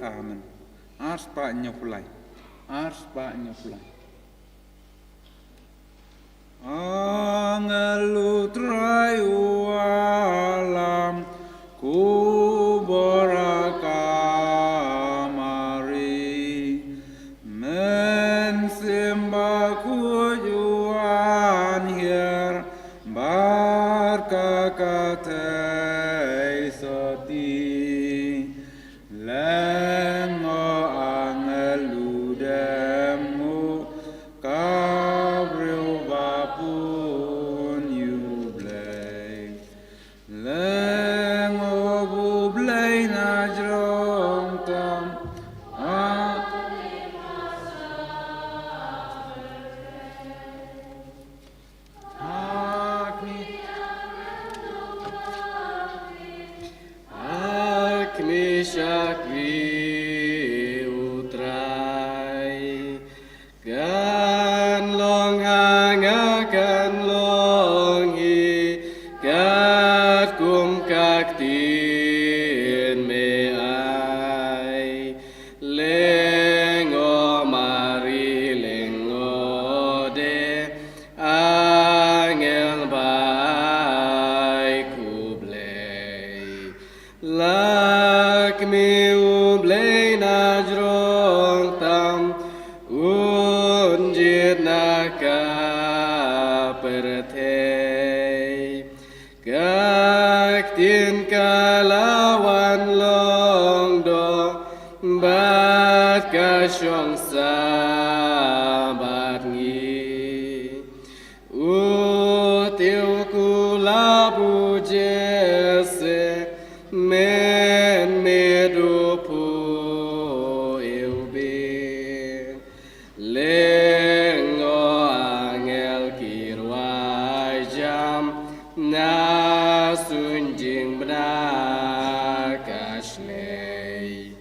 amen. Ars pa nyopulai. Ars pa nyopulai. Angelu trayu alam kuborakamari men simba kujuan hier barkakatai soti lengo angelu demu kabriu bapun yublay lengo bublay najrong tam Shakri utrai kan long hanga kan long hi kat kum kak tin me ai lengo mari lengo de angel bai kublay Lakmi ublay najrong tam unjit naka pertei kak tin kalawan long do bat kasyong sabat ngi utiu kulabu jese men medupu ilbi lengo angel kirwai jam nasunjing bnakashlei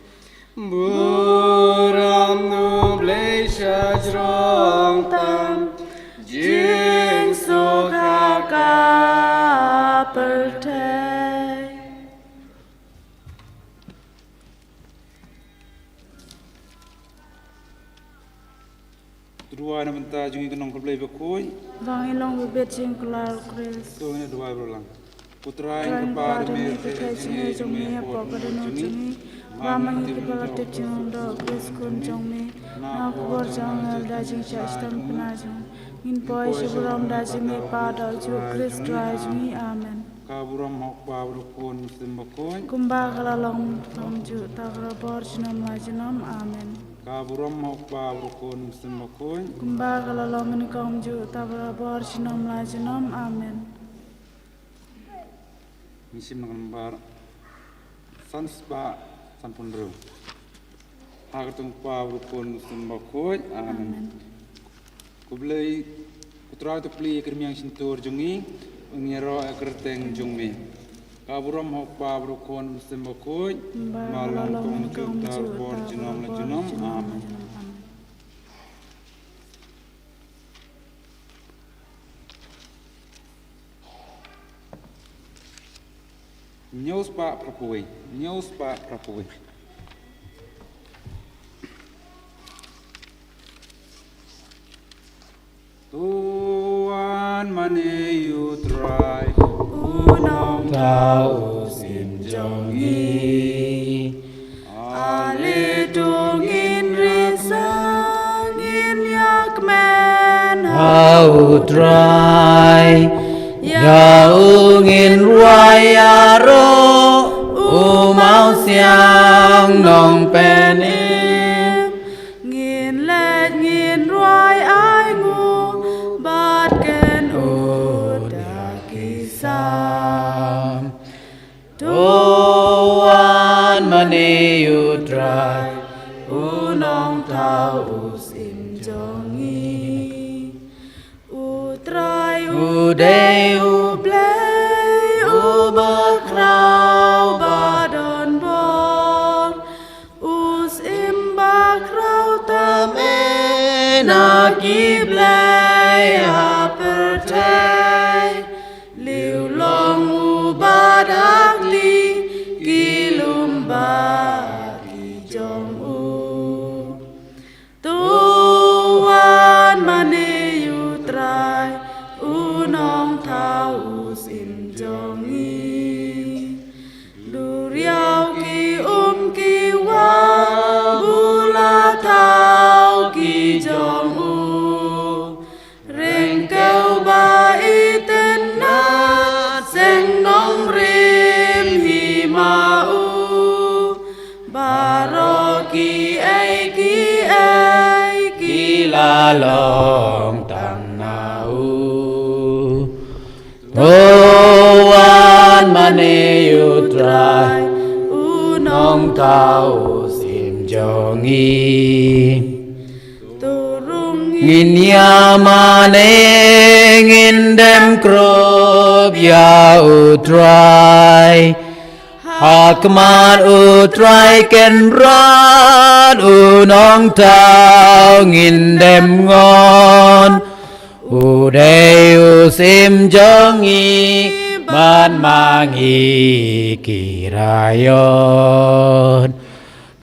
buram nublei shajrong tam jing sukaka pertai Dua na menta jungi kenong keblay bekoi. Bang ilong bebet jing kelar kris. So ini dua berulang. Putra yang kepada mereka jungi jungi apa pada jungi. Ramang itu kepala tejung do kris kun jungi. Nak kubur jungi dajing syastan penajung. In boy syukuram dajing me pada ju kris dry jungi amen. Kaburam hok pabrukun muslim bekoi. Kumbah kalalong ju tagra bor jinam lajinam amen. Kaburam hok pabrukun muslim bekoi. Kumbah kalalong ni kaum ju tagra bor jinam lajinam amen. Misim dengan bar sanspa sanpunru. Hagatung pabrukun muslim bekoi. Amen. Kublay putra itu pli kermiang sintur jungi. Ngero kerteng jungmi. Kaburam hok pabrukun muslim bekoi. Malang kong jutar bor jinom la jinom. Amen. News pak prapuwi. News pak prapuwi. Tuhan mane you try. Unong tau sim jongi ale dongin risang in yakmen How dry Yaungin ruayaro Umau siang nong penim ngin let ngin roi ai ngu bat ken uda kisam Tuan maniu dry Unong tau sim jongi utrai Uday ublay ubakrau badon bor us imbakrau tamena giblay hapertay liu long ubadak li gilumba gijong jong u reng kêu ba y tên nát sen nong rim hi ma u ba ro ki ai ki la long tang na u Tuan mane yu trai u nong tao sim jongi ngin ya mane ngin dem krop ya u trai hakman u trai ken ran u nong tao ngin dem ngon u day u sim jongi ban mangi kirayon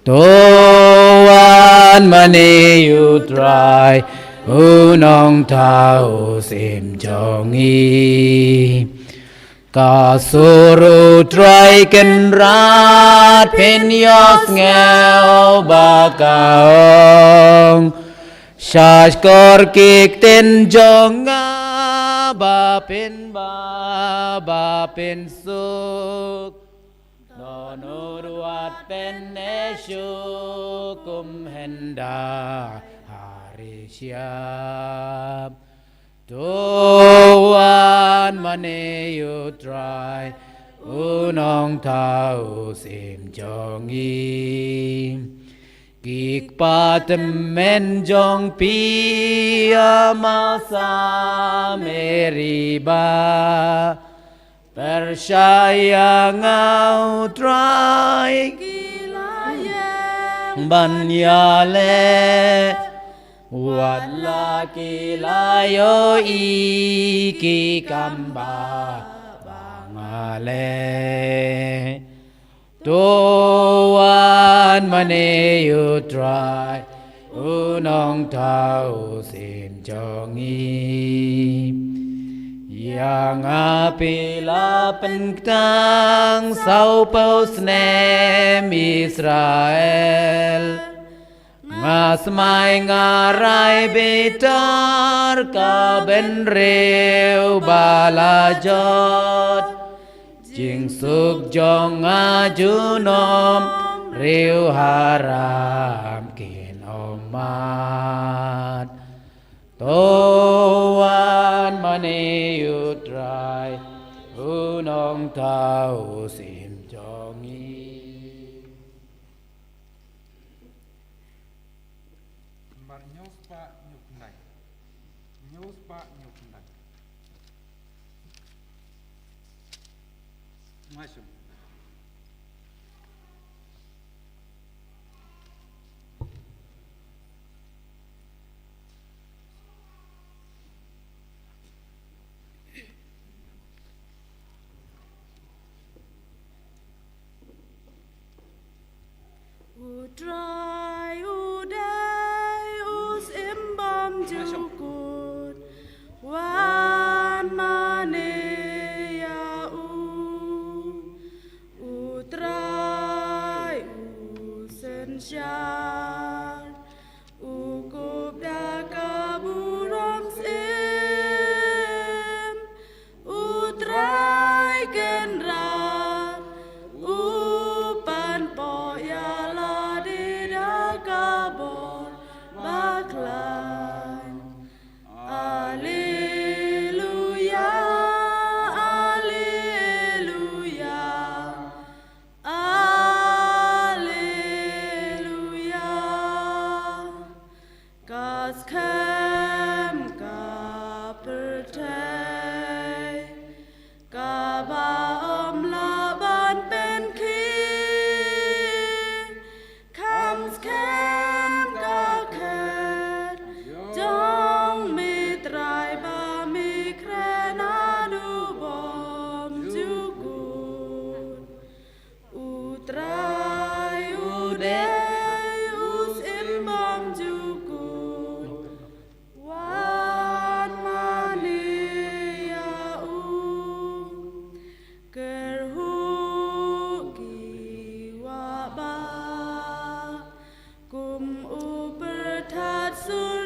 Tuan mane yu trai u nong tao sim jongi ka suru trai ken rat pen yos ngeo ba kaong Shas kor kik ten jonga ba pen suk Dono duat pen eshukum henda hari siap Tuan mane yu trai unong tau sim jongi Kik patemen jong pia masa meriba Percaya ngau trai banyale Wala kilayo iki kamba bangale Tuan mane yu trai unong tau sim jongi Yang apila pentang sau paus nem Israel Ngasmai ngarai betar ka ben reu balajot Jing suk jong ajunom reu haram kin omat Tuan mane yu trai unong tau sim jongi Mar nyos pa nyuk nai. Nyos pa nyuk nai. Masuk. Utrai uday us imbam jukut wan mane ya utrai usen syar ukup dakaburam sim utrai kenrat upan poyala kabor baklan Alleluia Alleluia Alleluia Kas kem ka pertai ka ba laban pen ki comes kem ka ket jong mi trai ba mi krena du bom jugut utrai uday us imbam jugut wan mani ya kerhu kiwa ba kum upertat sur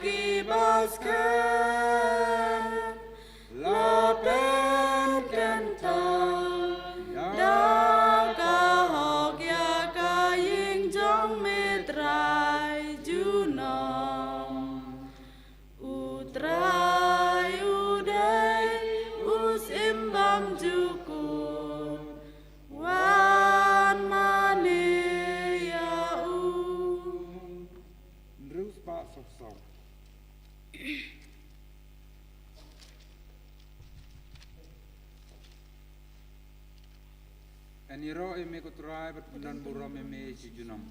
kibaskan lapen kentang daka hok ya kaying jong metrai junom utrai uday us imbam jukut wan mane ya Terus Pak sok-sok. Eniro eme kutrai berpendan buram eme si junam.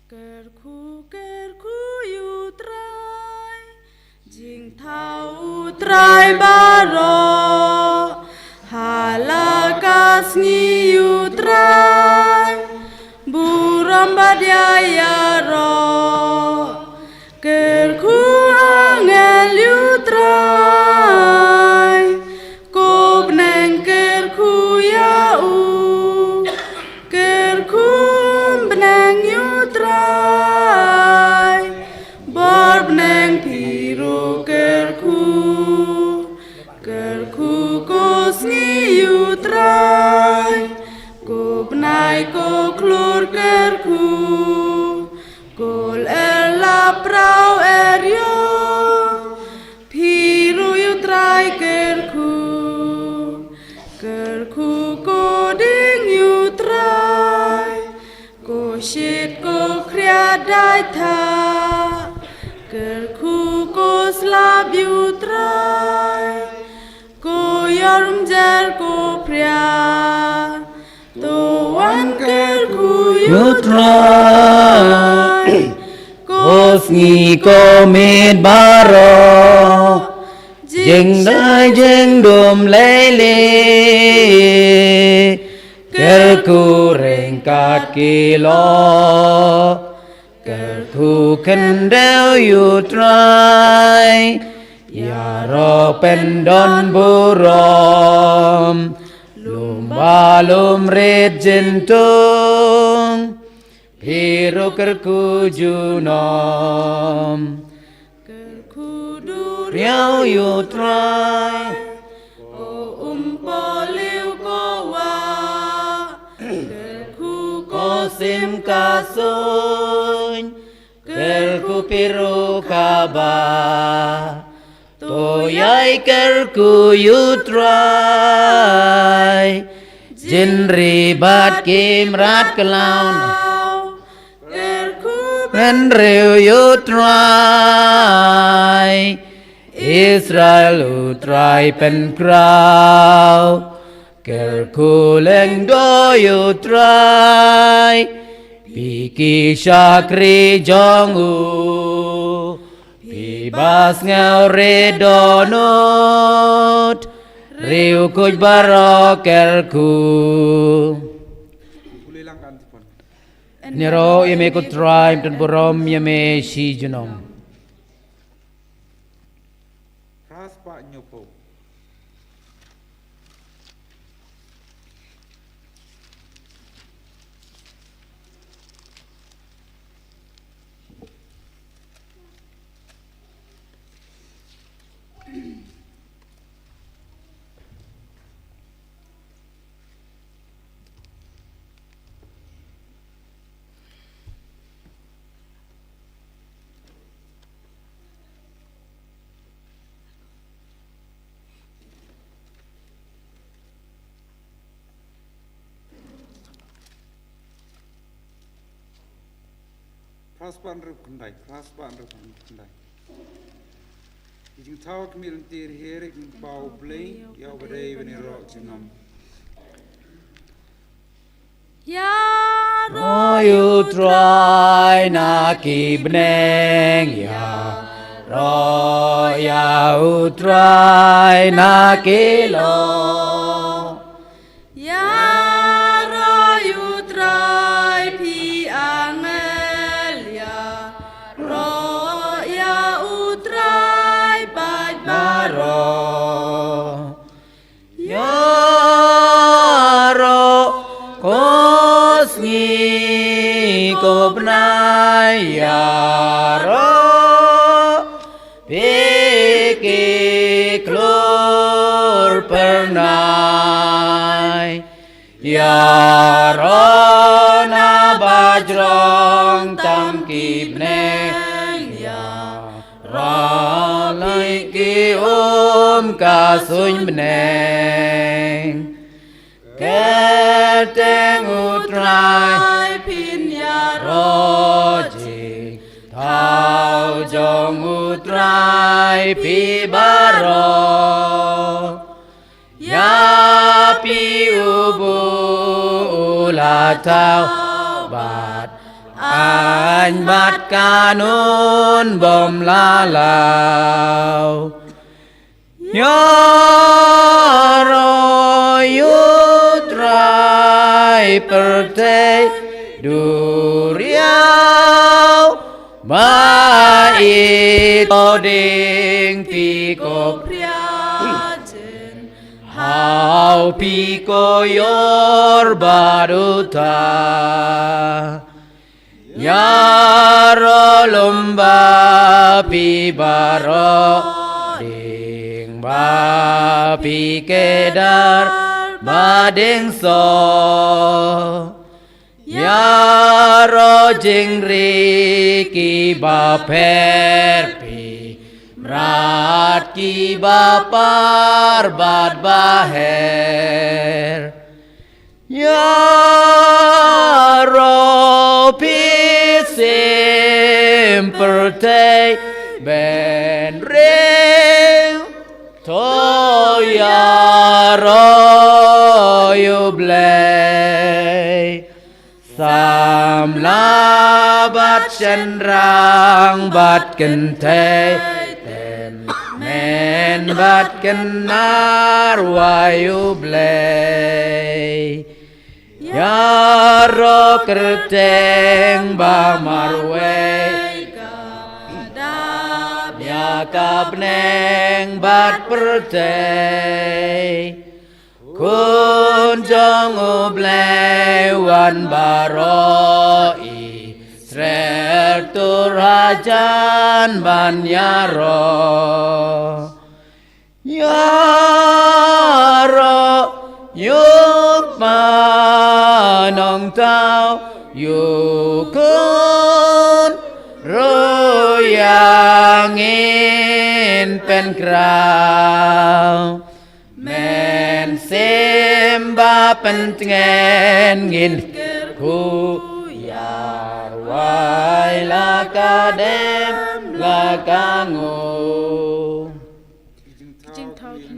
Kerku yutrai jing thau utrai baro halakas ngi yutrai buram badyaya ro kerku angel yutrai kop neng kerku yau kerku beneng yutrai barb neng piru kerku kosngi yutrai ko benai ko klur kerku kol ela prau eryo piru yutrai kerku koding yutrai ko shit ko kriadai tha kerku ko slab yutrai ko yorum jar ko pria to wan kerku Yutrai Kosngi komit baro Jeng dai jeng dum lele Kerku rengkat kilo Kerku kendel yutrai Yaro pendon burom Lumba lumrit jentung Piru kerku junom kerku dur Riau yutrai ko umpaliu ko wa kerku Kosim kasun Kerku piru kaba Toyai kerku yutrai Jin ribat kimrat kelaun Penriu yutrai Israel utrai penkrau Kerku lengdo yutrai Piki syakri jongu Pibas ngau redonut Riu kuj baro kerku Ulilang kan tipon. Nero yame kutrai dan burom yame si junom Ras Pak nyopo. Raspan rukundai, raspan rukundai. Jing tau kemirin tir herik bau blei, ya badai bani rok junam. ya Oh yutrai naki beneng ya Roya utrai naki lo ya rayu trai pi angel ya ro ya utrai baj baro Yaro kos yaro piki klur pernai yaro na bajrong tam kibne Lai ki ka suñ beneng Keteng utrai pin ya roji Thao jong utrai pi baro Ya pi ubu ula thao bat Anh bắt kanun bom la lao Yaro yutrai perte duriau Ba ito ding piko priajen Hau piko yor baduta Yaro lomba pi baro ding ba pi kedar bading so Yaro jingri ki ba per pi Mrat ki ba par bad baher Yaro Simpertei ben reu toyaro yublei samlabat cendrang bat kentei tem men bat kenar wayublei Yaro kerteng ba marwe Ya kapneng bat pertei Kun jong ublei wan baroi Srer turajan ban yaro Yaro Yuk manong tao yukun ruyangin pen kraw men semba pentengen ngin ku yar wai lakadem lakangu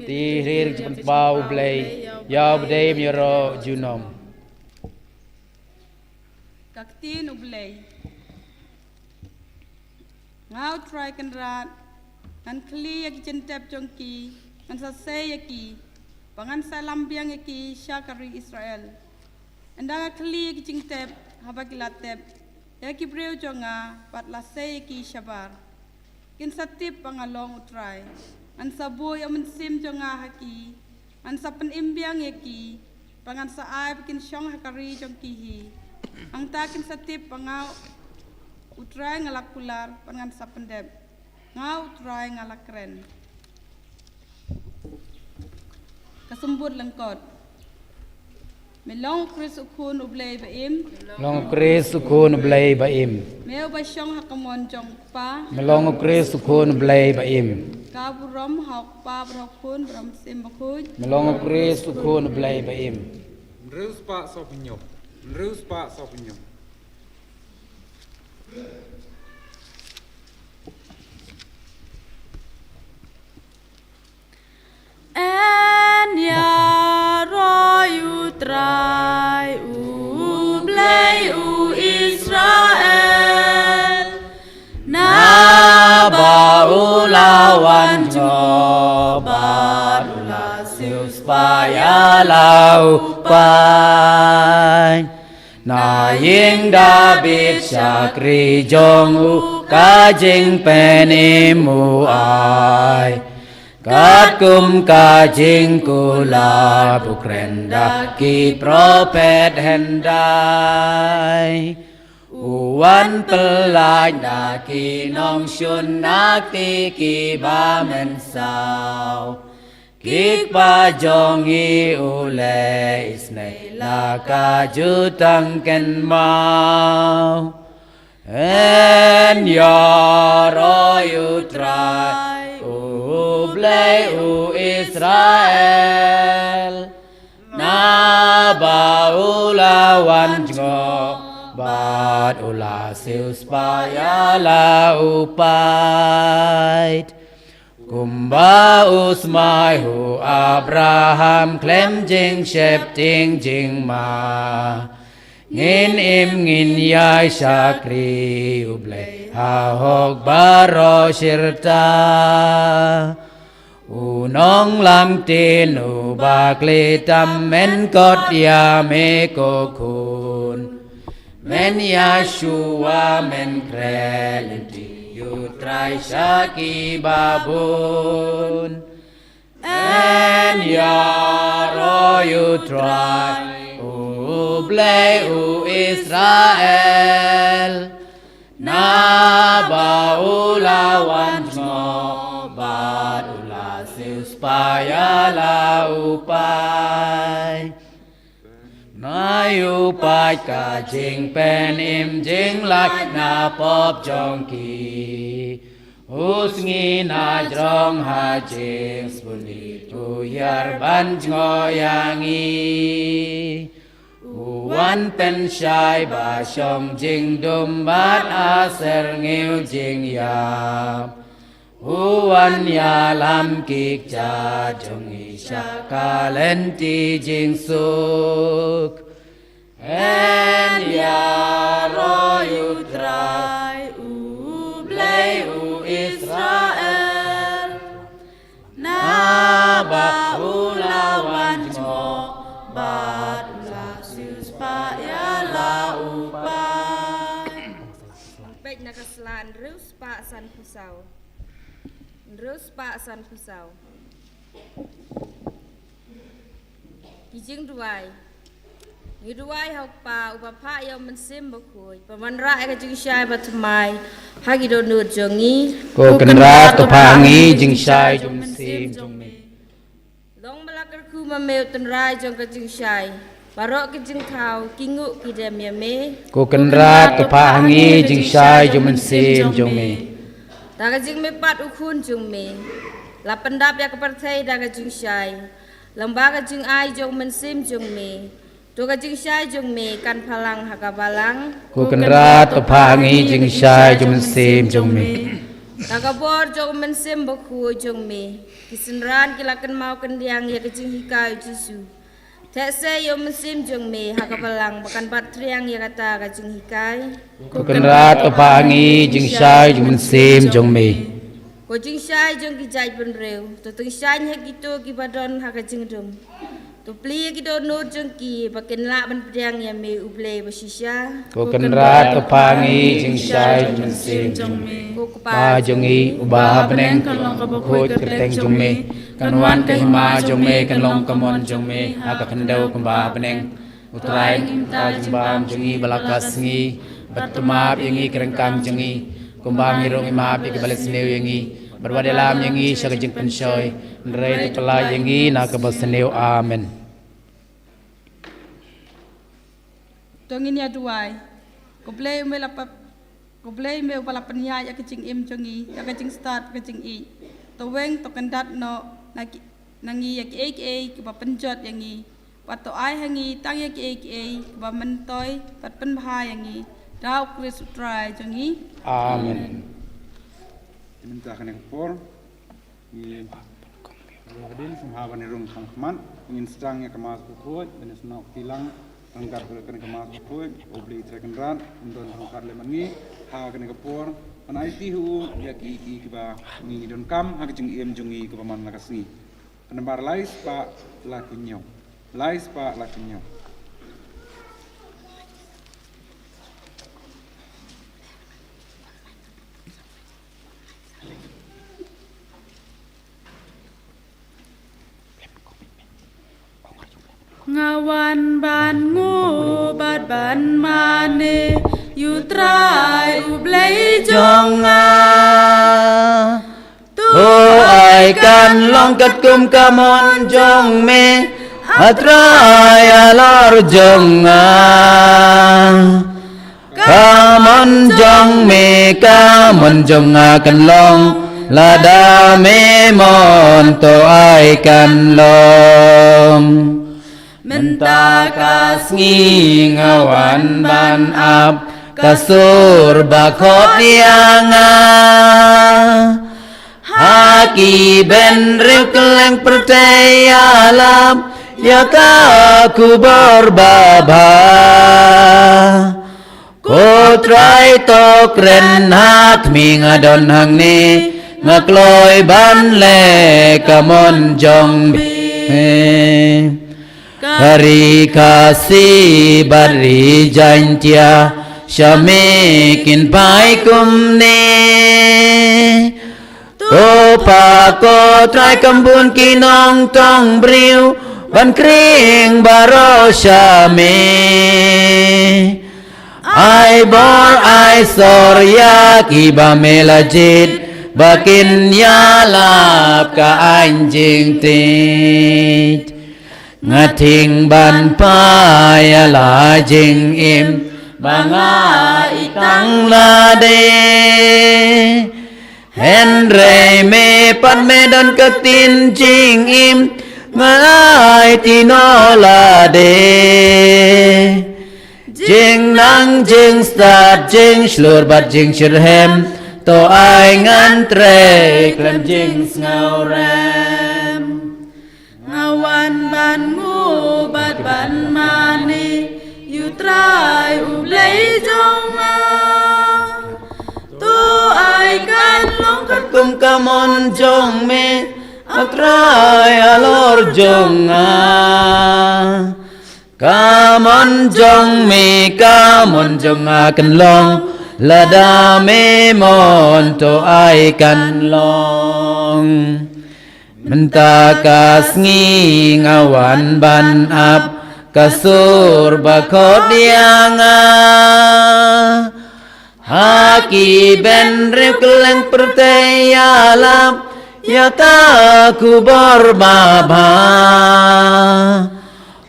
Tirir jemput bau blei Ya bedai miro junom Kaktin ublay Ngau try kan rat An kli yak jentep jongki An sase yaki Pangan salam biang yaki syakari Israel Andanga kli yak jentep Habakilatep Yaki breu jonga Pat lase yaki syabar Kin satip pangalong utray An sabu yang mensim jonga haki An sapen imbiang yaki pangan saai bikin syong hakari jongki hi ang takin satip pangau utrai ngalak pular pangan sapen deb ngau utrai ngalak keren kasembut lengkot melong kris ukun ublay baim Melong kris ukun blei baim meo ba syong hakamon jong pa Melong kris ukun blei baim kaburom hok pa brokun bram sim bakuj Melong kris ukun blei baim Reus pak so penyok Reus pak so penyok En ya royu trai blei Israel na Baulawan coba Sius paya lau pai Na ying David syakri jongu kajing penimu ai Kat kum kajing kula bukrenda ki propet hendai Uwan pelai na ki nong shun na ki ba men sao Kik ba jong i ule isne la ka ju tang ken mau En ya ro you try u blay u Israel Na ba ulawan ngo Bat ula sius paya la upait Kumba usmai hu Abraham klem jing shep ting jing ma Ngin im ngin yai shakri ublay hahok baro shirta Unong lam tin ubakli tam men kot ya me kokun Men Yashua men krelenti yutrai shaki babun En yaro yutrai ublay u Israel Na baulawan ngo bad ula sius paya la upay Na upay ka jing pen im jing lak na pop jong ki Us ngi na jong ha jing spunit u yar ban ngo yang i Uwan pen shai ba shong jing dum bat aser ngiu jing yam Uwan ya lam kik cha jong isha kalenti jing suk En ya ro yutrai ublay u Israel Na ba ulawan mo bat la sius pa ya la upay Baik nak keselan rus pak san pusau. Rus pak san pusau. Kijing duai. Ni duai hau pa upapa yang mensim bakui. Paman ra ka jing syai batumai. Hagi do nur jongi. Ko kenra to pangi jing shai jum sim jong me Long malakar ku mameu tenrai jong ka jing syai. Barok ka jing kau kingu kidam ya me. Ko kenra to pangi jing shai jum sim jong me Daga jing me pat ukun jong me. La pendap ya kepartai daga jing syai. Lembaga jing ai jong mensim jong me. Toga jing syai jong me kan palang hakabalang. Ko kenra to pangi jing shai jum sim jong me Daga bor jong mensim baku jong me. Kisenran kilakan mau kendiang ya ke jing hikau jisu. Tak se yo mensim jong me hakabalang bakan bat triang ya kata ka jing hikai. Ko kenra to pangi jing shai jum sim jong me Ko jing syai jong ki jai pun reu. To teng syai nya gitu ki badon haka jing dum. To pli ki do no jong ki baken la ban priang ya me uble basisya. Ko kenra to pangi jing shai jum sim jong me Ko Pa kepa jong i ubah beneng ko kerteng jong me Kanwan ke hima jong me kanlong kamon jong me Haka kendau kembah beneng Utrai ta jong bam jong i balakas ngi Batumap yang i kerengkang jong i Kumbang irong imap i kebalik seneu yang i Berwadalam yang i syaka jeng pensyoy Nerai tu pelai yang i nak kebal seneu amen Tongin ya duai. Koblay me lapap koblay me pala penya ya kecing im jongi ya kecing start kecing i. To weng to kandat no nangi ya ki ba penjot yang i. Pat to ai hangi tang ya ki ba mentoy pat pen bha yang i. Dau kris utrai jongi. amen Minta kena kepor. Ni Rodin semhaban irung kamkman ingin sedang ya kemas bukuj dan senok tilang angkat kena kemas bukuj obli trekenran untuk angkat lemangi ha kena kepor anai tihu ya ki ba ni don kam ha kecing iem jungi ke paman lakasni kena bar lais pa lakinyo Ngawan ban ngu bat ban mane yu trai u blei jong tu ai kan long kat kum kamon jong me atrai alor jong kamon jong me kamon jong kan long lada me mon to ai kan long menta kasngi ngawan ban ap kasur bakot dianga haki ben rikleng percaya lam ya ku berbaba ko trai to kren hak mi ngadon hang ni ngakloi ban le kamon jong be Hari kasih bari jantia Syamikin pai kumne Topa ko trai kembun kinong tong briu Ban kring baro syami Ai bor ai sorya kiba melajit Bakin yalap ka anjing tit Ngating ban paya la jing im banga itang la de Henry me pan me don ketin jing im ngai tino la de jing nang jing start jing slur bat jing shirhem to ai ngan tre klem jing ngau rem ngawan ban ngu bat ban mani yu trai u blei jong tu ai kan long kat kum kamon jong me atrai alor jong kamon jong me kamon jong kan long lada me mon to ai kan long Menta kasngi ngawan ban ap kasur bakot dianga haki ben rikleng percaya lam ya ku berbaba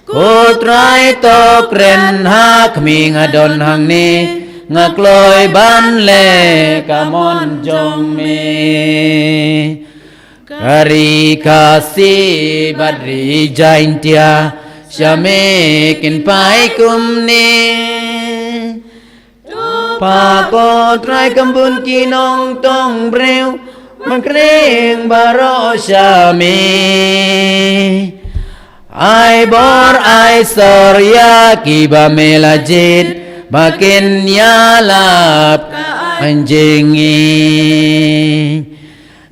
ko trai to kren hak mi ngadon hang ni ngakloi ban le kamon jong me Hari kasih badri jaintia Syamikin pai kumni Pako trai kembun kinong tong breu Mengkring baro syami Ai bor ai sorya kiba melajit Makin yalap anjingi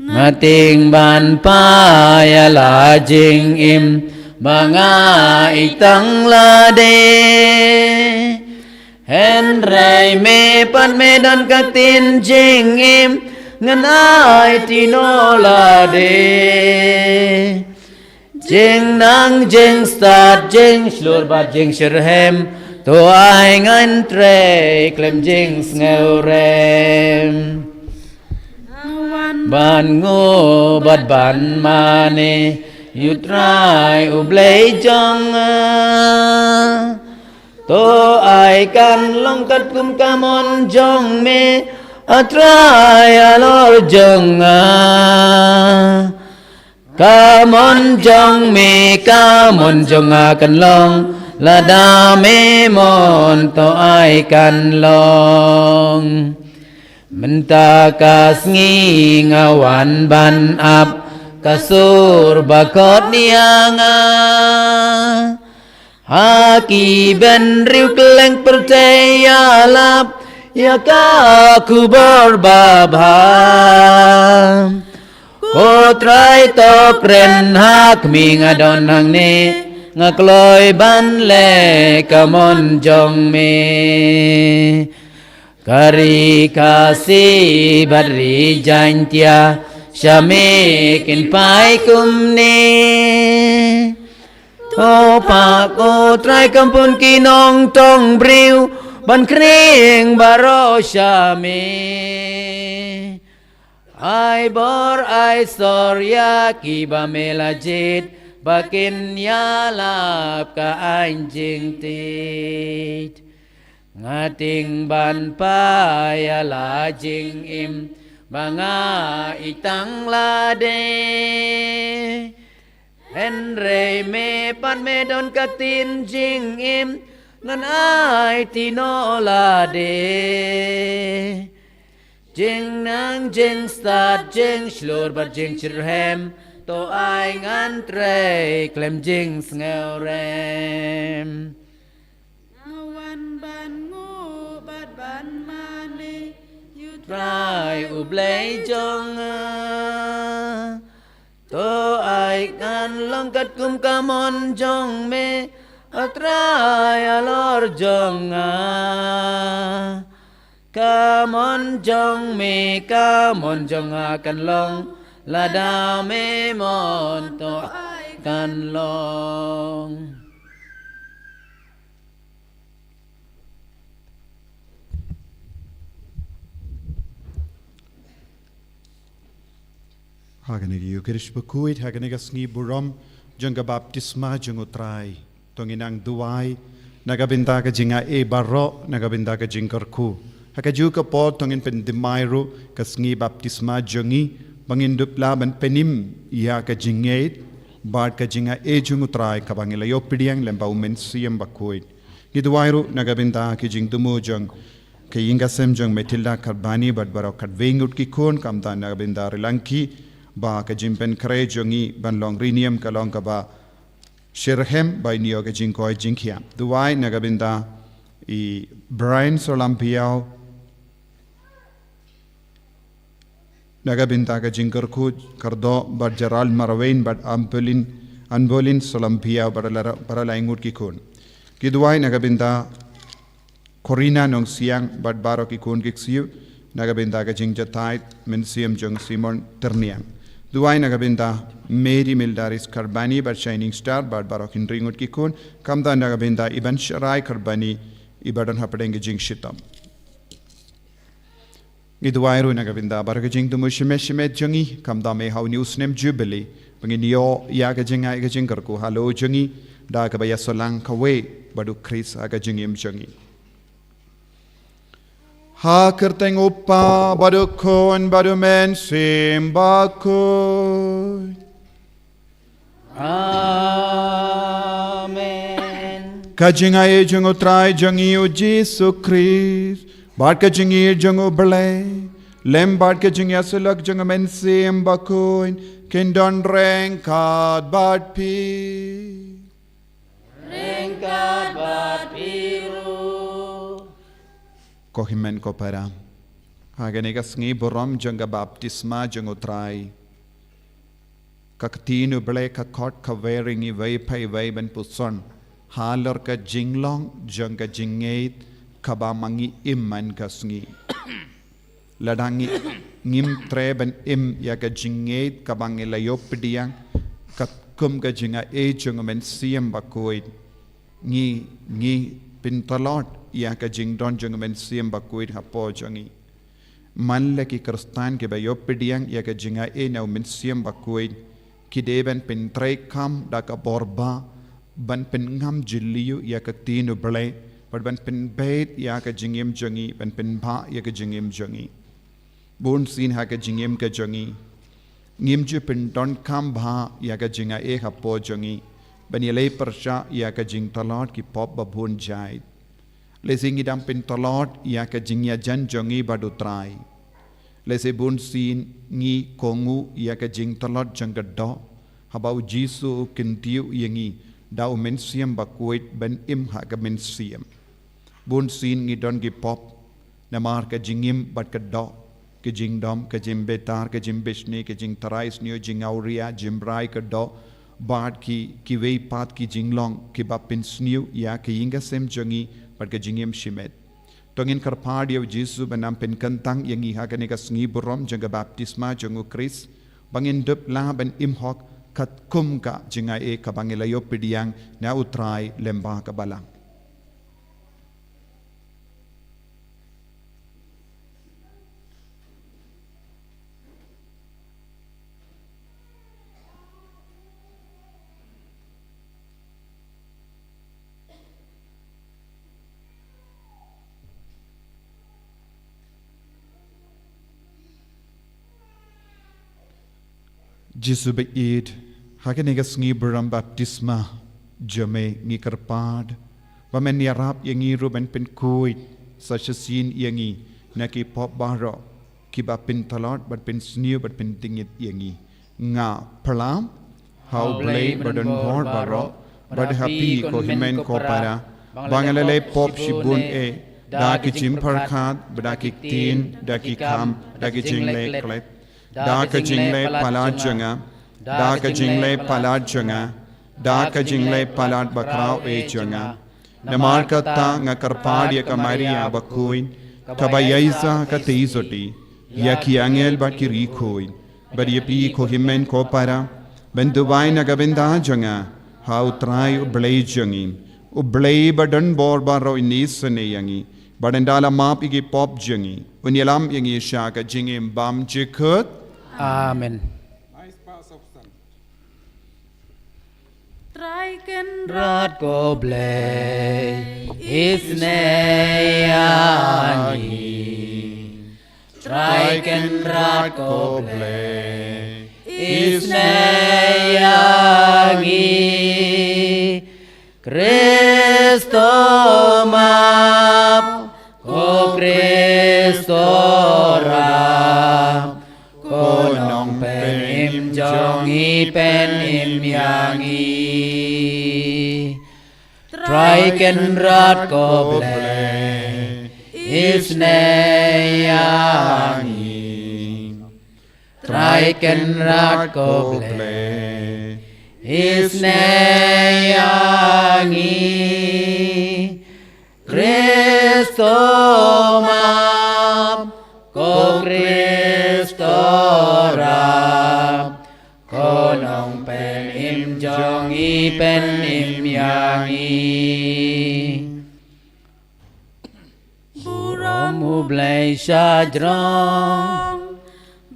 Ngating ban paya la jing im banga itang la de Henry me pan me don katin jing im ngan ai tino la de jing nang jing start jing slur bat jing shirhem to ai ngan tre klem jing ngeu rem ban ngô bat ban mane yu trai u blei jong to ai kan long kat kum kamon jong me atrai alor jong kamon jong me kamon jong kan long lada me mon to ai kan long Menta kasngi ngawan ban ap kasur bakot nianga haki ben riu keleng percaya lap ya ku berbaba ko trai to kren hak mi ngadon hang ni ngakloi ban le kamon jong me Kari kasih bari jantia Syamikin pai kumni Topa ko trai kampun kinong tong briu ban kring baro shami ai bor ai sorya ki ba melajit bakin yalap ka anjing tit ngating ban pa yala jing im banga itang lade Henry me pan me don katin jing im ngan ai tinola de jing nang jing start jing shlur bar jing chirhem to ai ngan tre klem jing sngew rem Awan ban ngu bad ban mani you trai ublei jong to ai ngan long kat kum kamon jong me atrai alor jong kamon jong me kamon jong kan long lada me mon to ai kan long Haganeg Eucharist Bakuit, Haganeg Sngi Burom, Junga Baptisma, Jungutrai, Tonginang Duai, Nagabindaga Jinga E Barro, Nagabindaga Jinkarku, Hakajuka Po, Tongin Pendimairu, Kasngi Baptisma Jungi, Bangindup Laban Penim, Yaka Jingate, Barka Jinga E Jungutrai, Kabangila Yopidiang, Lembaumen Siam Bakuit, Giduairu, Nagabinda, Kijing Dumujung, Kayinga Semjung, Matilda Karbani, Badbaro Kadvengut Kikun, Kamda Nagabinda Rilanki, ba ka jimpen kre jongi ban long rinium ka long ka ba shirhem by nio ka jingkoi jingkhia duwai nagabinda I Brian Solampiao nagabinda ka jingkar khu kardo bad Gerald Marwain bad Anbolin Solampiao para laingut ki kun ki duwai nagabinda Corina nong siang bad baro ki kun kiksiu nagabinda ka jingjatai men siam jong Simon Terniang Duai nagabinda Mary Mildaris Karbani bar Shining Star bar barokin ringut kikun kamda nagabinda Iban Sharai Karbani ibadan hapadeng jing shitam Giduairu nagabinda baragajing dumushimet jangi kamda me hau newsnem jubilee pengin yo yaga jinga ga jingarku halo jangi da kabaya solang kawe badu Chris aga jingim jangi Ha kerteng upa badu kon badu men simbaku Amen Kajingai jungu trai jangi u Jesu Christ bad kajingi jungu bele lem bad kajingi asulak jungu men simbaku kindon rengkat bad pi Rengkat bat biru Kohimen ko para Haganiga sngi borom janga baptisma jangu trai Kaktinu bele kakot kaweringi vai pai vai ben puson Halor ka jinglong janga jingait kabamangi imman kasngi Ladangi ngim treben im yaga jingait kabangi layopdiang kum ka jinga e junga men siam bakoid ngi pintalot ya ka jingdon junga men siam bakoid hapo jangi man laki kristan ke bayopdiang ya ka jinga e na men siam bakoid ki deben pin trai kam da ka borba ban pin ngam jilliu ya ka tinu bele ban pin bait ya ka jingim jangi ban pin ba ya ka jingim jangi bun sin ha ka jingim ka jangi ngimju pin don kam bha ya ka jinga e hapo jangi bani lei persha ya ka jing talot ki pop babun jai le singi dam pin talot ya ka jingya jan jangi badu trai le se bun sin ngi kongu ya ka jing talot janga do habau jisu kintiu yangi dau men siam bakuit ben im ha ka men siam bun sin ngi don ki pop namar ka jingim bat ka do ke jing dom ke jim betar ke jim bishni ke jing tarais nio jing auria jim brai ke do bad ki wei pat ki jing long ki bapin sniu ya ke yinga sem jangi pat ke jingim shimet tongin karpad yo jisu benam pen kantang yangi ha ke ne ka sngi borom janga baptisma jangu Chris bangin dup la ben im hok kat kum ka jinga e ka bangila yo pidiang na utrai lemba ka balang Jisu beid hakin nega sngi beram baptisma jame ngi kerpad bamen yarap yangi ruben pen kuit sachasin yangi naki pop baro ki bapin talot bat pen sniu bat pen tingit yangi nga perlam how blay badan bor baro bad happy ko himen ko para bangalale pop shibun da ki chim parkhat bada ki tin da ki kam da ki jingle klet da ka jingle palat janga da ka jingle palat janga da ka jingle palat bakrao janga namar ka ta nga karpad ya kamaria bakuin kabayaisa ka teizoti ya ki angel ba ki rikoin bad ye pi ko himen ko para benduwai na gabenda janga how try blay jangin u blay badan bor baro inisane yangi badendala map igi pop jangi unyalam yangi shaka jingim bam jikut Amen. Nice pass of sun. Traiken Rat ko blay isnayani Traiken rat ko blay isnayani Kristo map ko Kristo ram ko nong pen im jongi pen im yangi Traiken rat ko blay isnayani Traiken rat ko blay isnayani Kristo map ko Kristo ram ko nong pen im jongi pen im yangi Buramu blay syajrong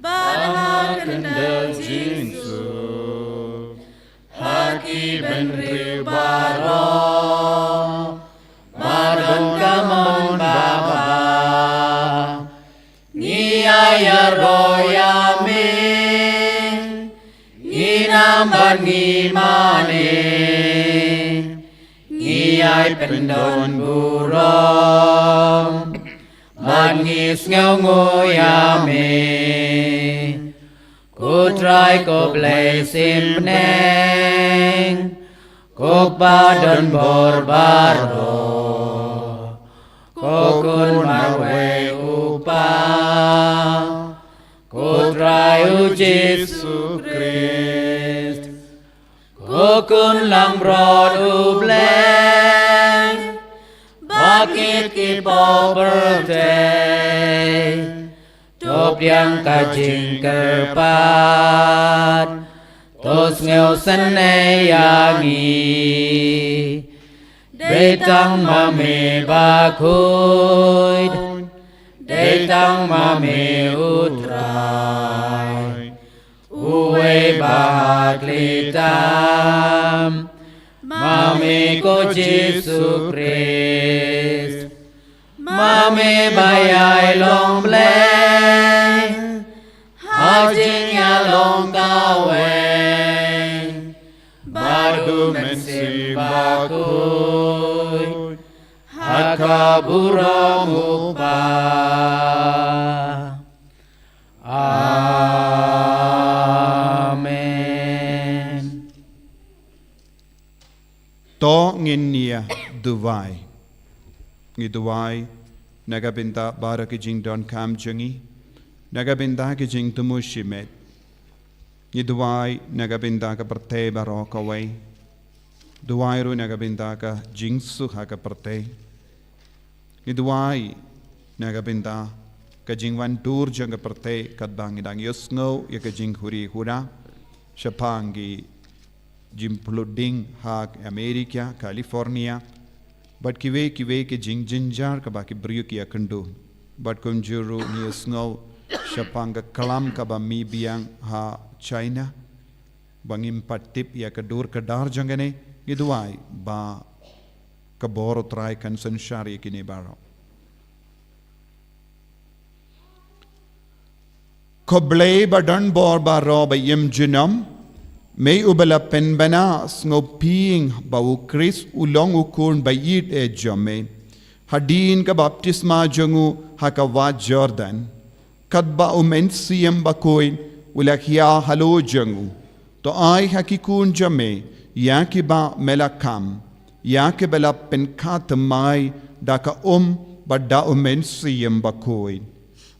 Badakendel jinsu haki ben ribaro Madon kamon baba Ngiyaya royame Inamban ngimane Ngiyay pendon burong Mangis ngau ngoyame Ku try ko blay simneng Ko badon borbaro Kokun marwe upang Kutrayu Jesu Christ Kokun lang brod ubleng Bakit kipo birthday Top yang kajing kerpat Tos ngeu seneyangi Detang mame bakuid Detang mame utrai Uwe baklitam Mame ko Jesu Christ Mame bayay long bleng Hajing ya long kaweng Badu mensimbakuy Hakaburong upa Amen to nginia duwai ngi duwai nagabinta bara ki jing don kam jangi nagabinta ki jing tumu shimet ngi duwai nagabinta ka perte baro ka wai duwai ru nagabinta ka jing su ha ka perte ngi duwai nagabinta ka jing wan tur jang ka perte kat bang dang yosno ya ka jing huri hura shapangi jimplooding hak Amerika California but kiwe ke jing jinjar ka baki brio ki akandu but kum juru ni snow shapanga kalam ka ba mi biang ha China bangim patip ya ka dur ka dar jangane giduai ba ka boro try kan sanshar ye kini baro Koblei badan bor baro ba yem junam, may ubala penbana snoping bau Chris ulong ukun ba yit e jome, hadin ka baptisma jangu hakawa Jordan, kadba siyem bakoin ulakya halo jangu, to ay hakikun jame, yakiba melakam, yakibala penkatamay daka bada siyem bakoin.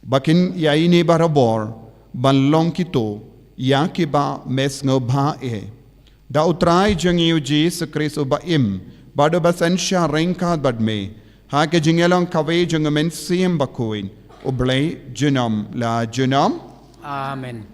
Bakin yaini barabor, banlong kito, yakiba mes ngobha Da utrai jangiu Jesus Christus ba bado basensya rengkat badme, hake jingelong kawe jangamen siyem bakoin, ublay junam la junam. Amen.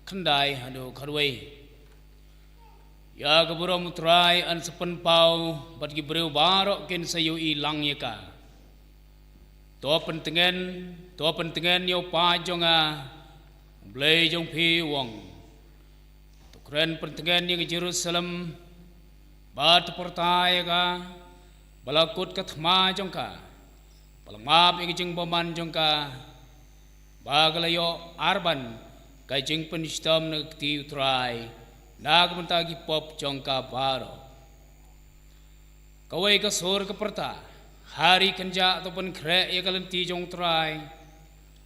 Kendai hadu karway ya kaburo mutrai an sepen pau bat gibreu barok ken sayu ilang yaka to pentengen yo pa jonga blay jong pi wong to kren pentengen yang Jerusalem bat pertai ka balakut kathma jongka balmap yang jeng boman jongka bagalayo arban kajing penistam nagti utrai nagmentagi pop jongka baro kawai ka sur keperta hari kenja ataupun krek ya kalenti jong trai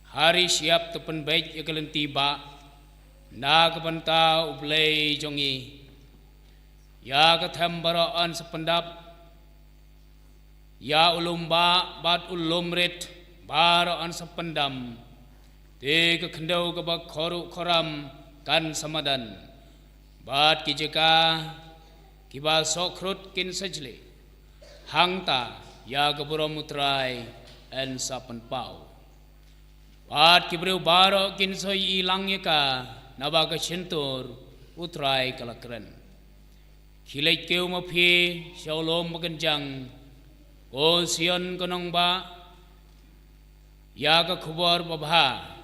hari siap ataupun baik ya kalenti ba nagmenta ublay jongi ya katham baraan sependap ya ulumba bat ulumrit baraan sependam Tiga kendau kebak koru koram kan samadan, bat kijeka kiba sokrut kin sajli, hangta ya keburo mutrai en sapen pau, bat kibreu baro kin soy ilang yaka nabaga cintur utrai kalakren, hilai keu mapi shalom magenjang, o sion konong ba ya ka kubor babha.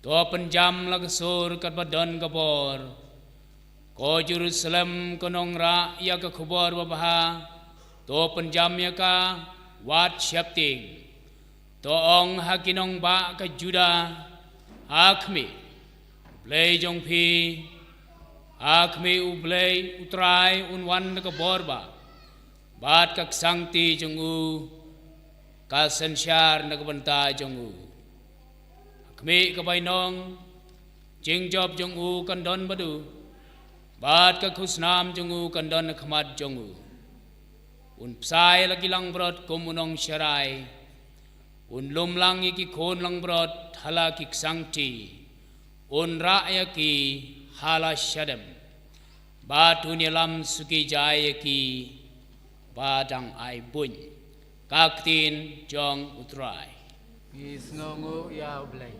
To penjam lagsur kat badan kabor ko Jerusalem konong ra ya ka khubor babaha to penjam ya ka wat syapting to ong hakinong ba ka Juda akmi blay jong pi akmi ublay utrai unwan ka borba bat kak sangti jongu ka sensyar nagbanta jongu kami kabainong jingjob jongu kandon badu bat ka khusnam jongu kandon khamad jongu un psai lagi lang brot komunong syarai un lumlang iki khon lang brot hala ki sangti un ra'ya ki hala syadam batu nilam suki jaya ki badang ai bun kaktin jong utrai Isngongu ya ublay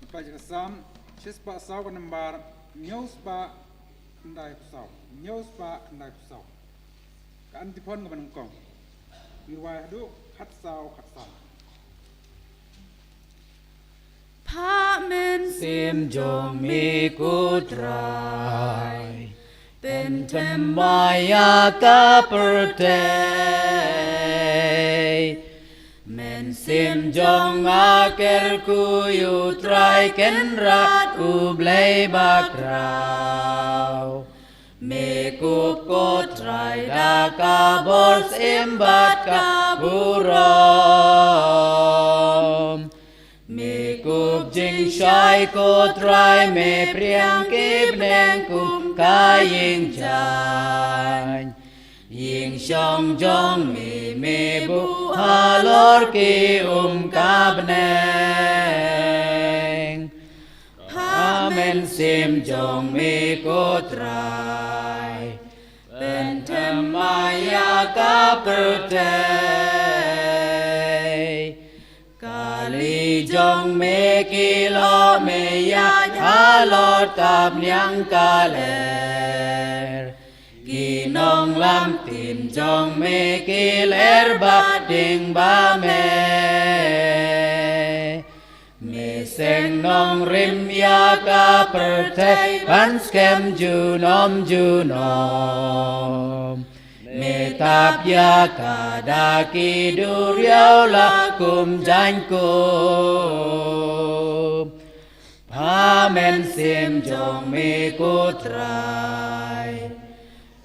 Pajasam, Chispa saw number, Newspa, Ndai saw, Newspa, Ndai saw. Antipon ng kong. Iwahdu, Hatsaw, Hatsaw. Pamen Sim jong mi kutrai Pentemaya ka pertay Men sim jong aker kuyu trai kenrat ublay bakraw Me kup ko trai daka bors imbat ka burom Me kup jing shai ko trai me priang kip neng kum kaying chan Ying shong jong me bu halor ki kabneng Amen sim jong me ko trai Bentem maya ka pertay Kali jong me ki lo me ya tha lo tap nyang ka ler ki nong lam tin jong me ki ler ba ding ba me seng nong rim ya ka per thai ban skem ju nom me tap ya ka da ki du riao la kum jan kum pa men sim jong me ko trai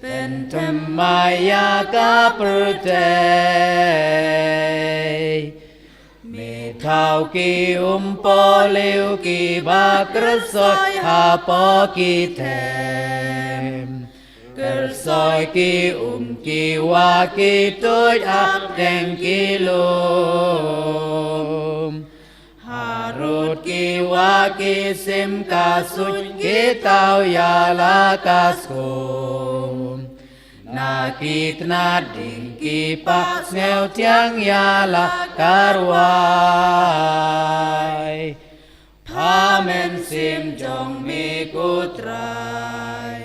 pen tham maya ka per thai me thao ki po liu ki ba krasoi ha po ki them kersoi ki ki wa ki tôi ap đen ki lum harut ki wa ki sim ka sun ki tao ya la ka skum na ki tna ding ki pa sneo tiang ya la karwai pa men sim jong mi ku trai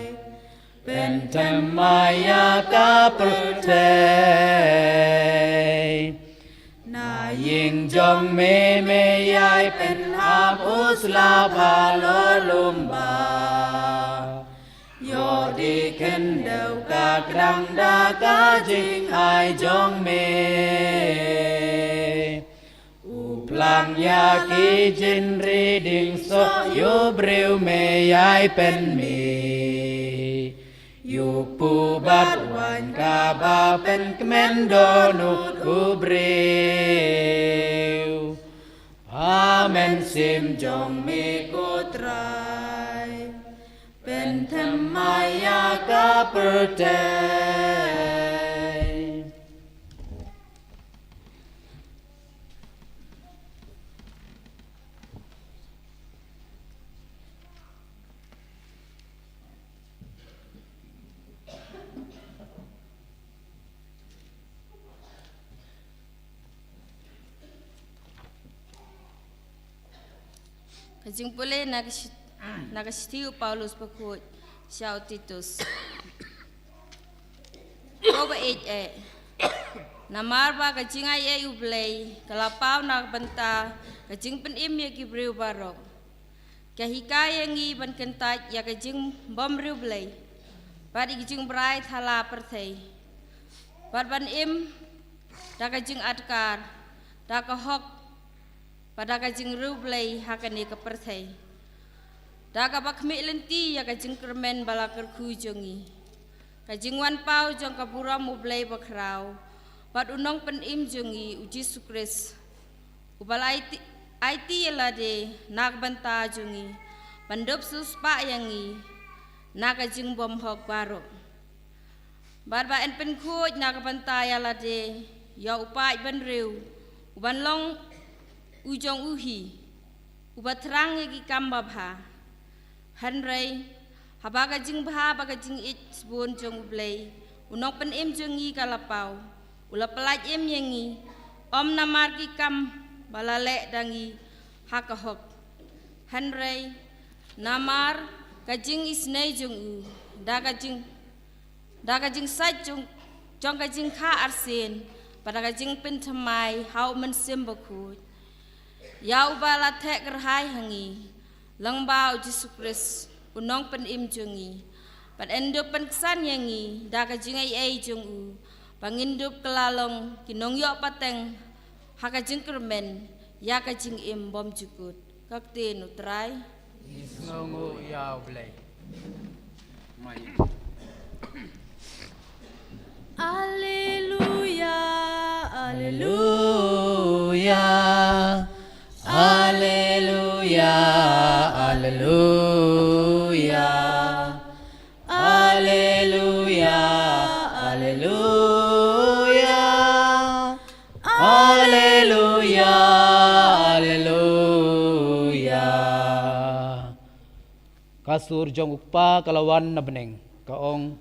pen tham maya ka per thai na ying jong me yai pen hap usla ba lo lumba yo di ken deu ka krang da ka jing hai jong me Lang ya ki jin ri ding so yo breu me yai pen me yu pu bat wan ka ba pen kmen do nu ku breu amen sim jong me ko trai pen tham maya ka per thai Kajing pulih nagastiu Paulus pakut siau Titus. Koba namar ba kajing ay ublay kalapau nagbanta kajing penim ya kibriu barok. Kahikaya ngi ban kentaj ya kajing bomriu blay. Bad kajing brai thala perthai. Bad ban im da kajing adkar da kahok pada kajing rublay hakani keperthai. Daga bakmi lenti ya kajing kermen bala kerku jongi. Kajing wan pau jong kapura mublay bakrau. Pat unong penim jongi uji sukres. Ubal IT yalade nak banta jongi. Pandop suspa yangi. Nak kajing bom hok barok. Barba en penkuj nak banta yalade. Ya upai ban riu. Uban long ujong uhi ubat terang gi kamba bha hanrei habaga jing bha baga jing it bon jong ublay unok pen em jongi kalapau ula pelaj em yengi om namar ki kam balale dangi hakahok hanrei namar kajing isnei jong u daga jing sai jong kajing kha arsen pada kajing pen thamai hau men sembaku ya ubala thek kerhai hangi langbau Yesus Kristus unong pen im jongi pan endop pen kesan yangi da kajing ai jong u pangindup kelalong kinong yo pateng hakajing kermen ya kajing im bom jukut kakti nutrai Isnongo ya ublay. Alleluia, Alleluia, Alleluia, Alleluia, Alleluia, Alleluia, Alleluia, Alleluia. Kasur jong ukpa kalawan na beneng kaong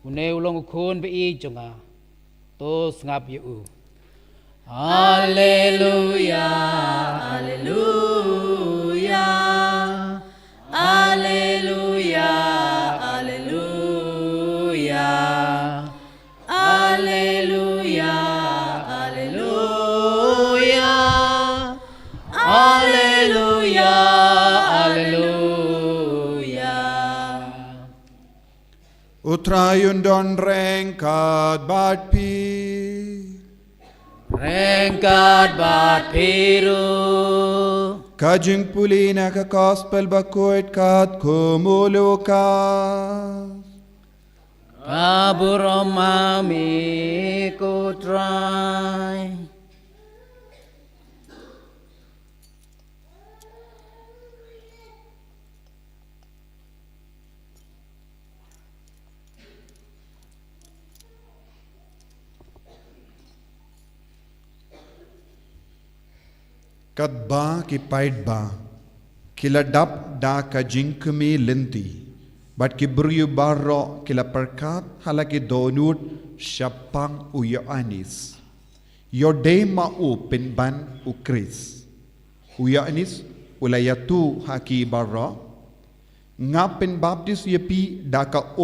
une ulong ukun be i jonga tos ngap yu Haleluya, haleluya, haleluya, haleluya, haleluya, haleluya, haleluya, haleluya. Utrayun don rengkat bat pi. Rengkat bat piru, Kajing pulina ka gospel bakoit kat kumulukas. kaburomami kutrai. Kat ba ki pait ba, kila dap da ka jinkumi linti, bat ki beriu barro kila perkat halaki donut syapang uya anis. Yo dema u pinban u kris. Uya anis ulayatu haki barro, ngapin baptis yepi da ka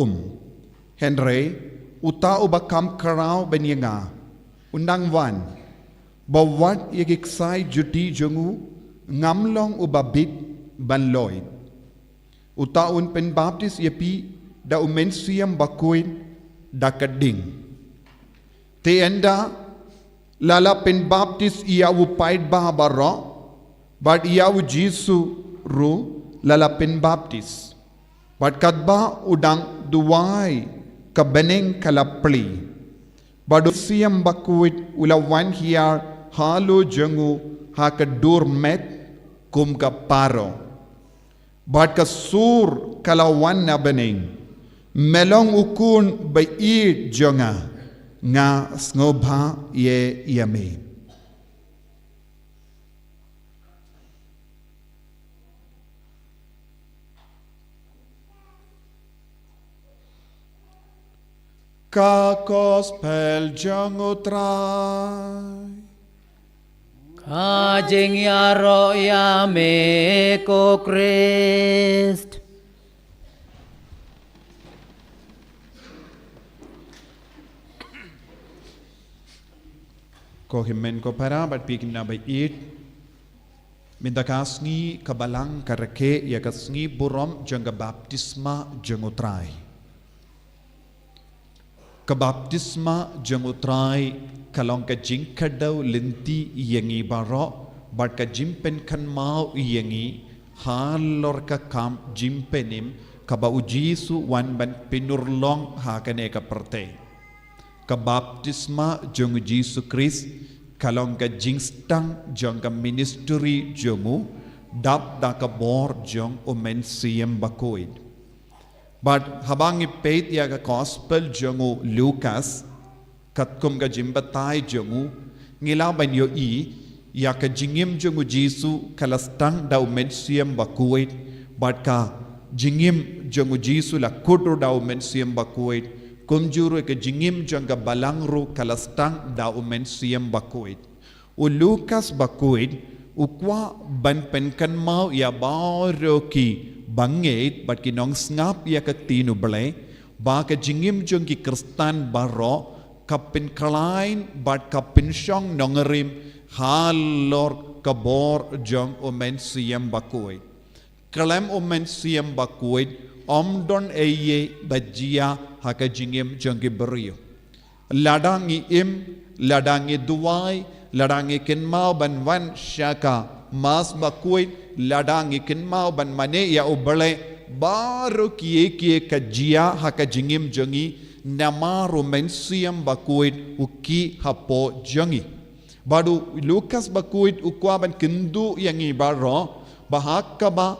Henry, uta ubakam karau benyanga, undang wan, bawat yakiksay juti jongu ngamlong ubabit banloy. Utaun pen baptis yapi da umensiyam bakuin da kading. Teenda lala pen baptis iya upait bahabaro, but iya u Jisu ru lala pen baptis. But kadba udang duwai kabeneng kalapli. Badu siyam bakuit ulawan hiyar halo jengu haka durmet kum ka paro. Bat ka sur kalawan na bening. Melong ukun bait jonga nga snobha ye yame. Ka gospel jango try. Kajing yaro yame ko Christ. Ko himen ko para bat pikin na bait. Minta kasngi kabalang karake ya kasngi burom jangga baptisma jango try. Kabaptisma jangutrai kalong ka jingkadaw linti yangi baro bat ka jimpen kan mau yangi halor ka kam jimpenim kaba ujisu wan ban pinurlong hakane ka perte. Kabaptisma jang Jisu Kris kalong ka jingstang jang ka ministry jangu dap da ka bor jang umen siyem bakoid. But habang ipait ya ka gospel jangu Lucas katkum ka jimbatay jangu ngilaban yo ya ka jingim jangu Jisu kalastang daw mensiyam bakuit but ka jingim jangu Jisu la kudro daw mensiyam bakuit kumjuro ka jingim janga balangro kalastang daw mensiyam bakuit u Lucas bakuit ukwa ban penkan mau ya baro ki bangit bat kinong ngap ya kaktinu bale ba ka jingim jong ki kristan baro kapin kalain bat kapin syong nongerim halor kabor jong omen siyam bakuit kalem omen siyam bakuit omdon eye bajia haka jingim jong ki beriyo ladangi ladangi duwai ladangi kinmau ban wan syaka mas bakuit ladang ikin mau ban mane ya ubale baru kie kajia haka jingim jangi namaru mensiyam bakuit uki hapo jangi baru Lukas bakuit ukwa ban kindu yangi baro bahaka ba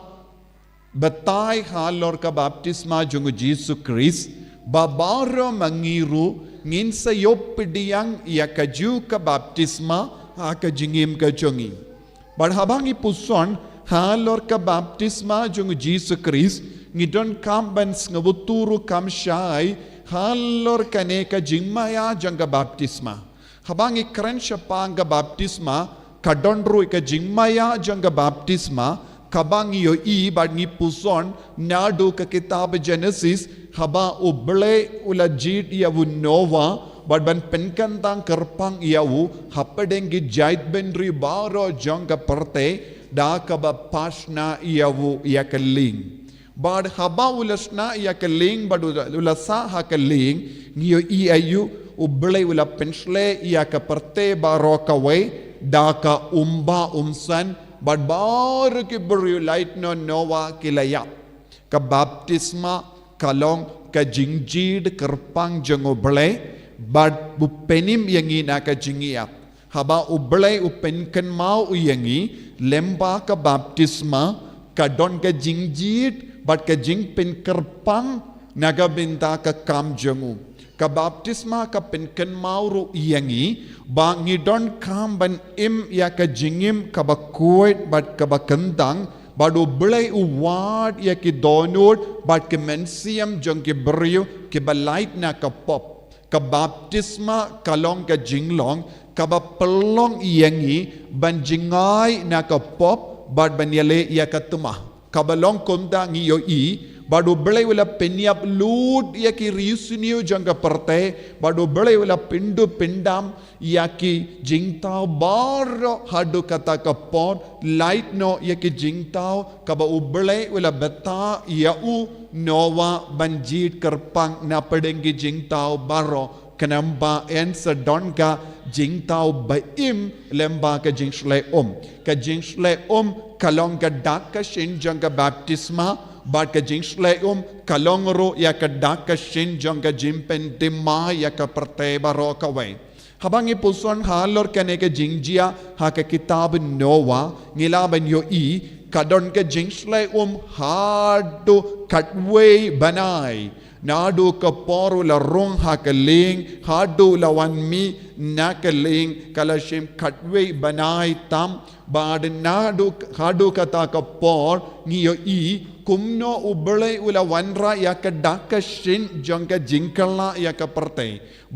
batai halor ka baptisma jungu Jisu Kris babaro mangiru ngin sa yopidiyang ya kaju ka baptisma haka jingim ka jangi bar habang ipuson halor ka baptisma jungu Jisu Kris ngidon kambans ngabuturu kam syai halor kane ka jingmaya jangga baptisma Habang ikren siapang ka baptisma, kadonru ka jingmaya jang ka baptisma, kabang iyo bad ngi puson, nadu ka kitab Genesis, haba uble ula jit yawu Nova, bad ban penkantang kerpang yawu, hapadengi jait benri baro jang ka perte, da ka ba pasna yawu yakaling. Bad haba ulasna yakaling, bad ulasa hakaling, ngiyo ayu, uble ula pensle ia ka perte baro kawe daka umba umsan bad baru ki beriu light no Noah kilaya ka baptisma kalong ka jingjid kerpang jeng uble bad bupenim yangi na ka jingiap haba uble upenken mau yangi lemba ka baptisma ka don ka jingjid bad ka jingpen kerpang naga binta ka kam jengu ka baptisma ka penken mauru iyangi ba ngidon kam ban im ya ka jingim ka ba kuit bat ka ba kentang badu belai uwad ya ki donut bat ke mensiam jong ki beriu ki ba light na ka pop ka baptisma kalong ka jinglong ka ba pelong iyangi ban jingai na ka pop bat ban yale ya ka tumah ka ba long kumda ngiyo badu belai wala penyap lud yaki riusuniu jangka perte badu belai wala pindu pindam yaki jingtau baro hadu kata kapon light no yaki jingtau kaba ubelai wala beta yau Noah banjit kerpang na pedengi jingtau baro kenamba en sedon ka jingtau baim lemba ka jingsle ka jingsle kalong ka dak ka shin jangka baptisma bad ka jingsle kalongro ya ka dak ka shin jangka jimpen dimma ya ka perte baro kawai habang ipuson halor kane ka jingjia ha ka kitab Noah ngilaban yo kadon ka jingsle hadu katway banai nadu ka poru la rong hakaling hadu la wanmi nakaling kalashim katway banai tam bad nadu hadu kata ka por ngiyo kumno ubelai ula wanra ya ka daka shin jangka jingkala ya ka perte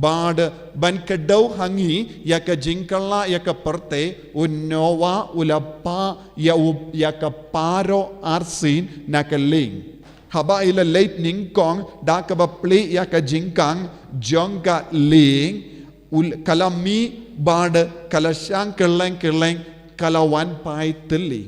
bad ban kadau hangi ya ka jingkala ya ka perte Noah ula pa ya ka paro arsin nakaling haba ila late ning kong da ka ba play ya ka jingkang jangka ling kalami bad kalasang kerleng kalawan pai teli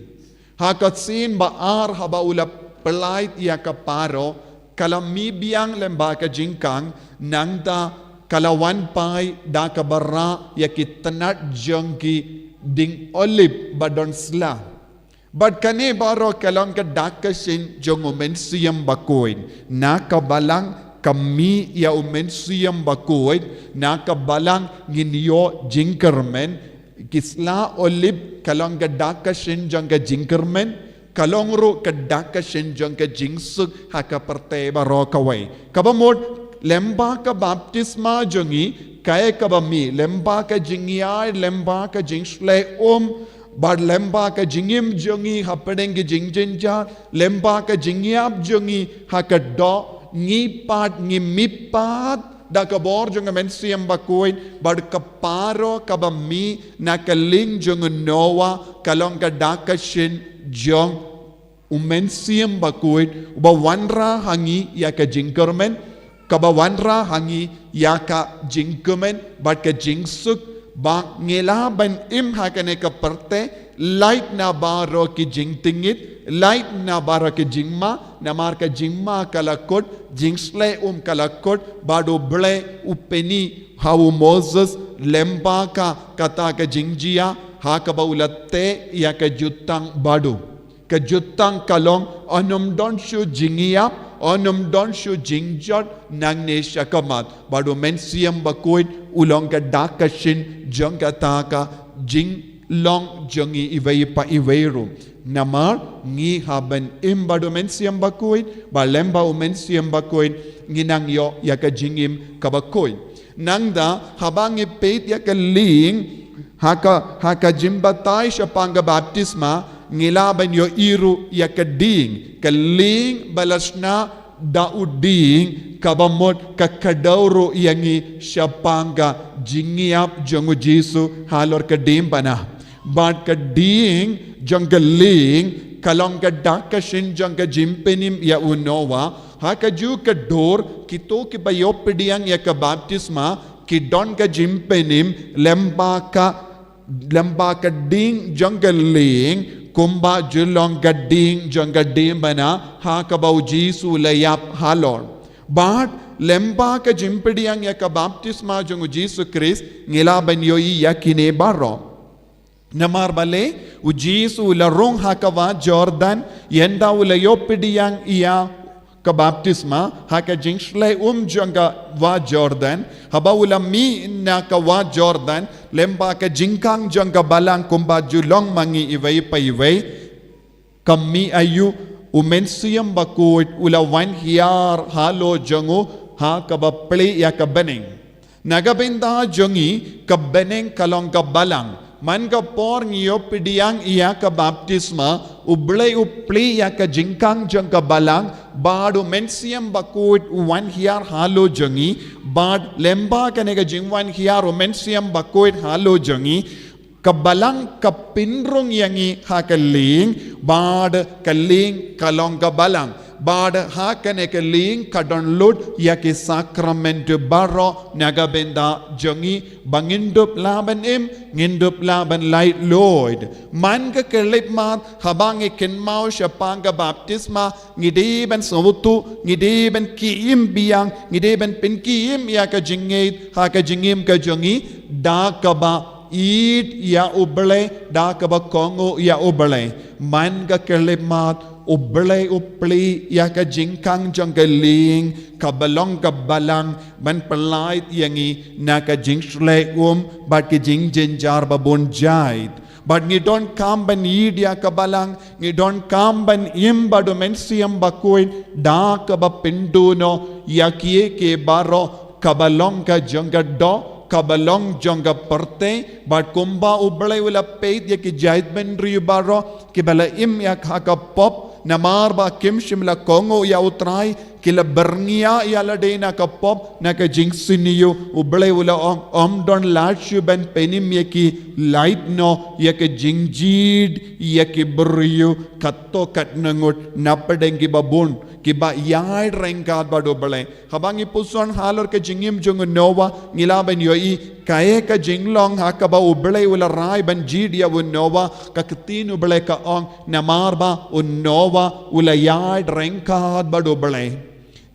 hakat sin baar haba ula pelait ia kaparo kalami biang lemba ka jingkang nangda kalawan pai da kabara ya kitenat jangki ding olip badon sla bad kane baro kalang ka dakasin jong umensiam bakoin nakabalang kami ya umensiam bakoin nakabalang nginyo jingkermen kisla olip kalang ka dakasin jang ka jingkermen kalongro kadaka shenjang ka jingsuk haka perte baro kawai kabamod lemba ka baptisma jongi kaya kabami lemba ka jingiai lemba ka jingsle bad lemba ka jingim jongi hapadeng ki jingjinja lemba ka jingiap jongi haka do ngipat ngimipat da kabor jong mensiam bakoin bad kaparo kabami nakaling jong Noah kalong ka daka shin jong umensiam bakuit uba wanra hangi ya ka jingkermen kaba wanra hangi ya ka jingkermen bat ka jingsuk ba ngelaban im hakane ka perte light na baro ki jingtingit light na baro ki jingma namar ka jingma kalakot jingsle kalakot bado ble upeni hawu Moses lemba ka kata ka jingjia ha ka baulate ya ka jutang bado kajutang kalong onom don shu jingiap onom don shu jingjot nang ne shakamat bado mensiam bakuit ulong ka dakashin jong ka taka jing long jongi iway pa iwayro namar ngi haban imbado mensiam bakuit balemba mensiam bakuit nginang yo ya ka jingim kabakuit nangda habang ipet ya ka ling haka jimbatay siya pangga baptisma ngilaban yo iru ya kading kaling balas na dauding kabamot kakadauro yangi syapanga jingiap jangu Jesu halor kadimpana bad kading janggaling kalong kadaka shin jangga jimpenim ya unowa hakaju kador kito ki bayopediang ya ka baptisma kidon ka jimpenim lamba ka ding janggaling kumba julong gading janggadim bana hakabau Jesu layap halor but lemba ka jimpediang ya ka baptisma jangu Jesu Christ ngilaban yoi yakine baro namar bale u Jesu larong hakawa Jordan yenda ulayopediang iya ka baptisma haka jingshle janga wa Jordan haba ulami na ka wa Jordan lemba ka jingkang janga balang kumba julong mangi iway pa iway kami ayu umensiyam bakut ula 1 hiyar halo jango ha ka baple ya ka beneng nagabenda jongi ka beneng kalong ka balang man ka por ngiyo pidiang iya ka baptisma ublay upli ya ka jingkang jang ka balang badu mensiam bakut 1 hiyar halo jangi bad lemba ka nega jingwan hiyar mensiam bakut halo jangi kabalang kapinrong yangi hakaling bad kaling kalong kabalang bad hakane kaling kadonlud yaki sakrament baro nagabenda jangi bangindup laban ngindup laban light lord man ka kelip mat habang ikinmau syapanga baptisma ngide ben sawutu ngide ben kiim biang ngide ben pinkiim ya ka jingit ha ka jingim ka jangi da kaba eat ya uble da kaba kongo ya uble man ka kelip mat ublay upli ya ka jingkang janggaling kabalong kabalang man pelait yangi na ka jingshle but ki jing jenjar babon jait but ngi don't come ban yid ya kabalang ngi don't come ban imbado mensiam bakuin da ka ba pinduno ya kie ke baro kabalong ka janggaddo kabalong jangga perte but kumba ublay wala peit ya ki jait ben baro ki bala im ya ka pop namar ba kim shimla kongo ya utrai kila bernia ya ladena ka pop na ka jingsiniyo ublay wala don lachu ben penim yaki light no yaki jingjid yaki beriyo katto katnangut napadengi babun kiba yai rengkat ba doble habangi puson halor ka jingim jung nova ngilaban yoi kae ka jinglong hakaba ublay wala rai ban jid ya nova ka ktin ublay ka ong namar ba nova wala yai rengkat ba doble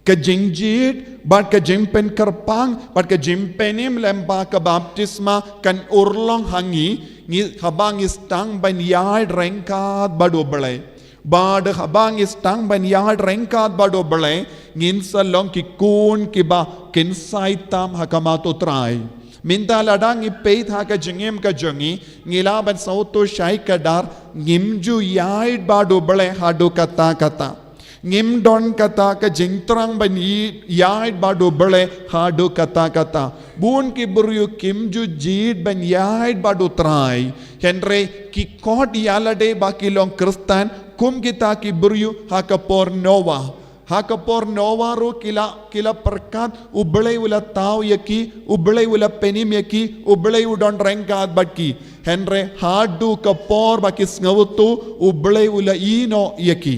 ka jingjid bat ka jimpen karpang bat ka jimpenim lemba ka baptisma kan urlong hangi ngi habang istang ban yai rengkat ba doble bad habang istang ban yard rengkat bado bale ngin sa long ki kun ki ba kin saitam hakamato try minta ladang ipeit haka jingem ka jangi ngila ban sauto shai kadar ngimju yard bado bale hado kata ngim don kata ka jingtrang ban yard bado bale hado kata bun ki buryu kimju jid ban yard bado try henry ki kod yalade bakilong kristan kum kita ki buryu hakapor nova ro kila perkat ublay wala tau yaki ublay wala penim yaki ublay udon rengkat batki henry hadu kapor bakis ngawtu ublay wala ino yaki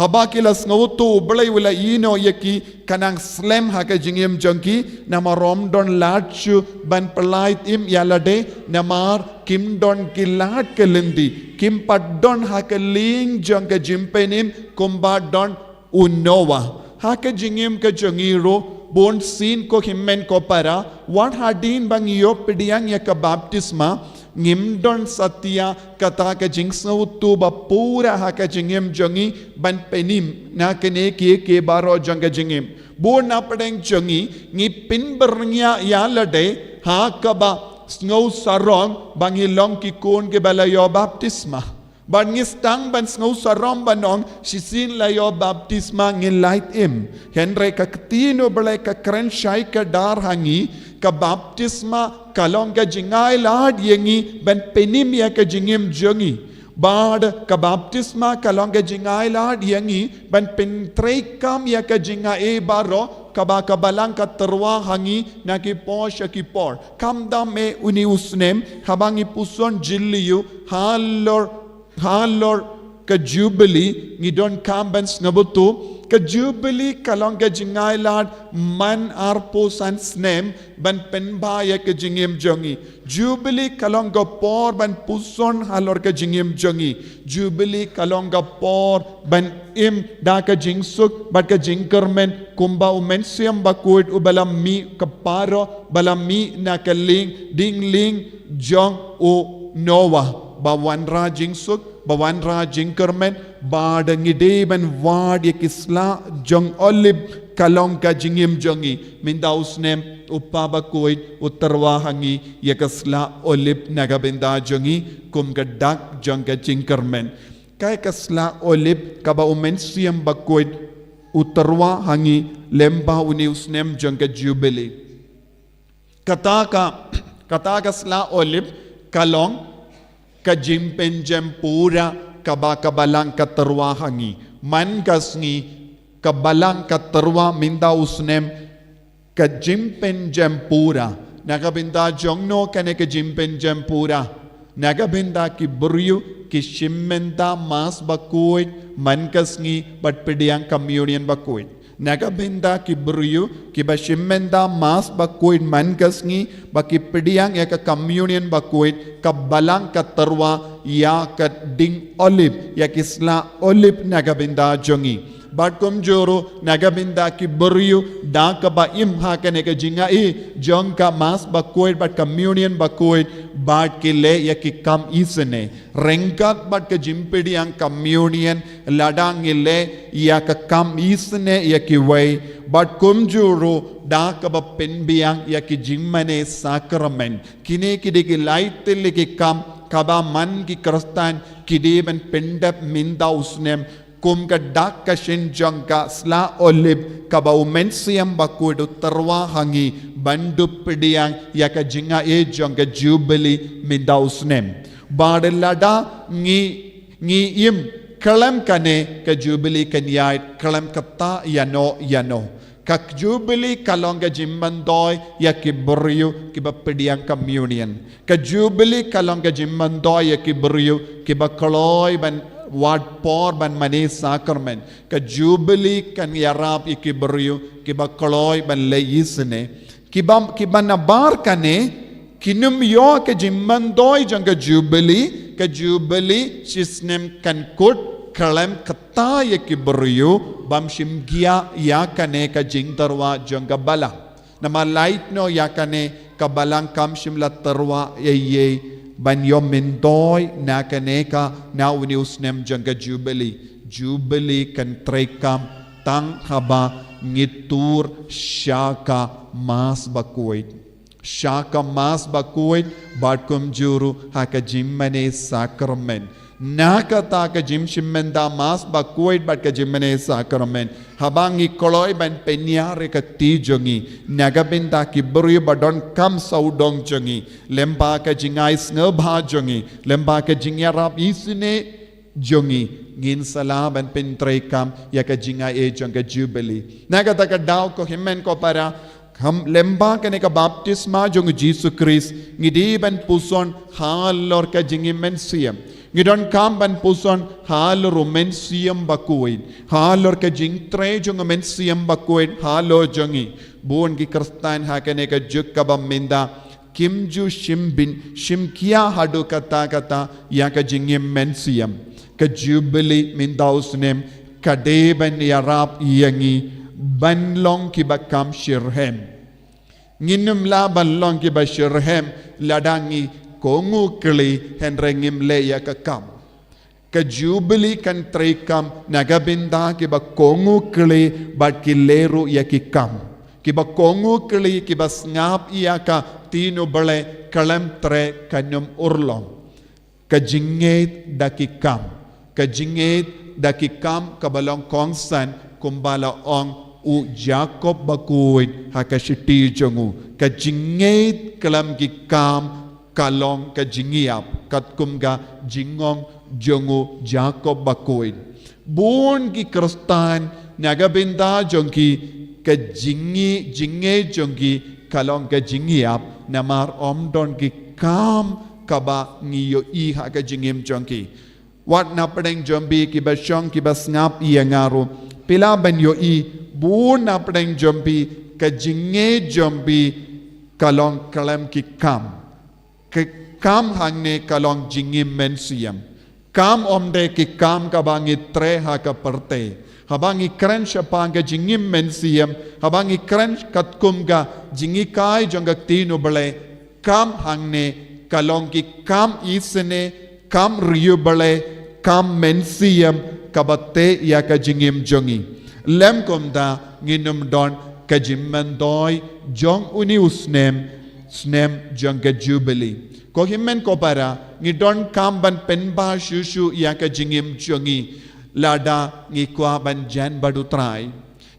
habakilas ngawtu ublay wala ino yaki kanang slam haka jingim jangki nama romdon lachu ban pelait im yalade namar kim don kilat kelindi kim padon haka ling jangka jimpenim kumba don unowa haka jingim ka jangiro bon sin ko himmen ko para what hadin bang yo pidiang ya ka baptisma ngimdon satya kata ka jingsau tu ba pura haka jingim jangi ban penim na kene ke baro janga jingim bon na padeng jangi ngi pin bernya ya lade haka ba ngau sarong bangilong ki kun ke balayo baptisma ban ngistang ban ngau sarong banong sisin layo baptisma ngilait im henry ka ktino balay ka krenshai ka dar hangi ka baptisma kalong ka jingay lad yengi ban penim ya ka jingim jongi Bad ka baptisma kalong ka jingay lad yangi ban pentrekam ya ka jinga baro kabalang ka terwa hangi na ki posha ki por kamdam me uni usnem habangi puson jilliyu halor ka jubilee ngidon kambans nabutu ka jubilee kalong ka jingay lad man arpo san snem ban penbaya ka jingim jongi jubilee kalong ka por ban puson halor ka jingim jongi jubilee kalong ka por ban im da ka jingsuk bat ka jingkermen kumba umen siam bakuit ubalam mi kaparo balam mi na kaling dingling jong u Noah bawanra jingsuk bawanra jingkermen badangide ban wad yakisla jong olib kalong ka jingim jongi mindaus nem upabakuit utarwa hangi yakasla olib nagabinda jongi kum gadak jong ka jingkermen kay kasla olib kaba umen siyam bakuit utarwa hangi lemba unius nem jong ka jubilee kataka sla olib kalong ka jimpenjem pura kabalang katerwa hangi man kasngi kabalang katerwa minda usnem ka jimpenjem pura nagabinda jongno kane ka jimpenjem pura nagabinda ki buryu ki shimmenta mas bakuit man kasngi bat pediang communion bakuit nagabinda ki buryu ki ba shimmenta mas bakuit man kasngi baki pediang ya ka communion bakuit kabalang katerwa ya ka ding olib ya kisla olib nagabinda jongi Batkum joro nagabinda ki buryu da ka ba imha kane ka jinga jong ka mas bakuit bat communion bakuit bat ki le ya ki kam isne rengkat bat ka jimpedi ang communion ladang ile ya ka kam isne ya ki way batkum joro da ka ba penbiang ya ki jimmane sacrament kine ki de ki laitel ki kam kaba man ki kristan ki de ben pendap minda usnem kum ka dak ka shinjang ka sla olib ka ba umensiam bakudu terwa hangi bandu pediang ya ka jinga jong ka jubilee midausnem badalada ngi im kalam kane ka jubilee kanyait kalam kata yano kak jubilee kalong ka jimmandoy ya ki buryu ki ba pediang communion ka jubilee kalong ka jimmandoy ya ki buryu ki ba kaloy ban wad por ban mani sacrament ka jubilee kan yarap ikiberyu kiba koloy ban leyisne kiba nabar kane kinum yo ka jimmandoy jang ka jubilee sisnem kan kut kalam kata ikiberyu bam shimgia ya kane ka jingtarwa jang ka bala nama light no ya kane ka balang kam shimla tarwa ye ban yom mendoy na kaneka na uniusnem jangga jubilee kan trekam tang haba ngitur syaka mas bakuit batkum juru haka jimmane sacrament naka ta ka jim shimmenda mas bakuit bat ka jimmane sacrament habangi koloy ban penyare ka tijongi nagabinda ki buri badon kam saudong jongi lemba ka jingay snebha jongi lemba ka jingyarap isine jongi ngin sala ban pentrekam ya ka jingay jong ka jubilee nagata ka daw ko himen ko para ham lemba kane ka baptisma jong Jesus Christ ngidi ban puson halor ka jingimen siam ngidon kam ban puson halor mensiam bakuit halor ka jingtre jong mensiam bakuit halo jongi buon ki kristan ha kane ka juk ka baminda kimju shimkia hadu kata ya ka jingim mensiam ka jubilee mindausnem kadeban yarap yangi banlong ki bakam shirhem nginum la banlong ki ba shirhem ladangi kongu kli henrengim le ya kakam ka jubilee kan trekam nagabinda ki ba kongu kli bat ki leru ya ki kam ki ba kongu kli ki ba ngap iya ka tino bale kalam tre kanum urlong ka jinget da ki kam kabalong kongsan kumbala ong u Jacob bakuit hakashiti jongu ka jinget kalam ki kam kalong ka jingiap kat kum ga jingong jongu Jacob bakoid bun ki kristan nagabinda jongki ka jinge jongki kalong ka jingiap namar omdon ki kam kaba ngiyo iha ka jingim jongki wat na pedeng jombi ki basyong ki basngap iya ngaru pila ban yo i bun na pedeng jombi ka jinge jombi kalong kalam ki kam hangne kalong jingim mensiam kam omde ki kam kabangi tre ha ka perte habangi kren shapanga jingim mensiam habangi kren katkum ga jingi kai jongak tinu bale kam hangne kalong ki kam isene kam riyu bale kam mensiam kabate ya ka jingim jongi lem komda nginum don ka jimman doi jong uni usnem jong ka jubilee ko himmen ko para ngidon kamban penba shushu ya ka jingim jongi lada ngi kwa ban jan badutrai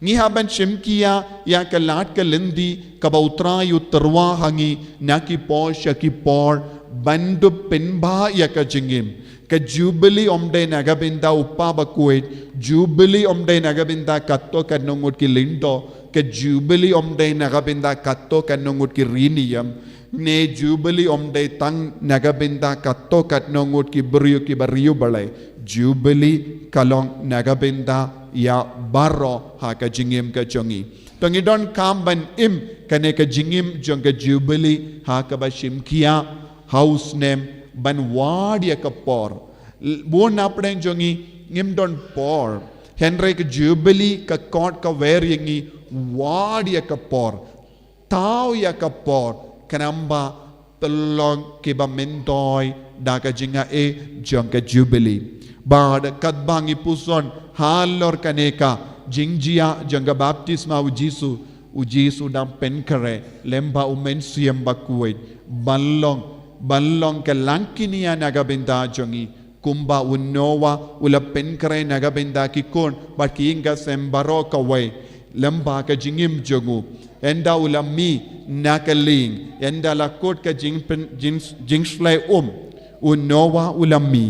ngi haban shimkia ya ka lat ka lindi ka bautrai utarwa hangi naki por shaki por bandu penba ya ka jingim ka jubilee omde nagabinda uppa bakuit jubilee omde nagabinda katto kanungut ki lindo ka jubilee omde nagabinda katto kanungut ki riniyam ne jubilee omde tang nagabinda katto katnongut ki beriu balai jubilee kalong nagabinda ya barro ha ka jingim ka jongi tongidon kamban im kane ka jingim jong ka jubilee ha ka bashim kia house name ban wadia ka por bon apden jongi ngim don por henry ka jubilee ka court ka weringi wadia ka por tau ya ka por kanamba pelong kiba mentoy daga jinga jongka jubilee bad kadbangi puson halor kaneka jingjia jongga baptisma ujisu dam penkare lemba umen siam bakuit ballong ke langkinia nagabinda jongi kumba unowa ula penkare nagabinda kikon bakinga sembaro kawai lemba ka jingim jongu enda ulami nakaling enda lakot ka jingslay unowa ulami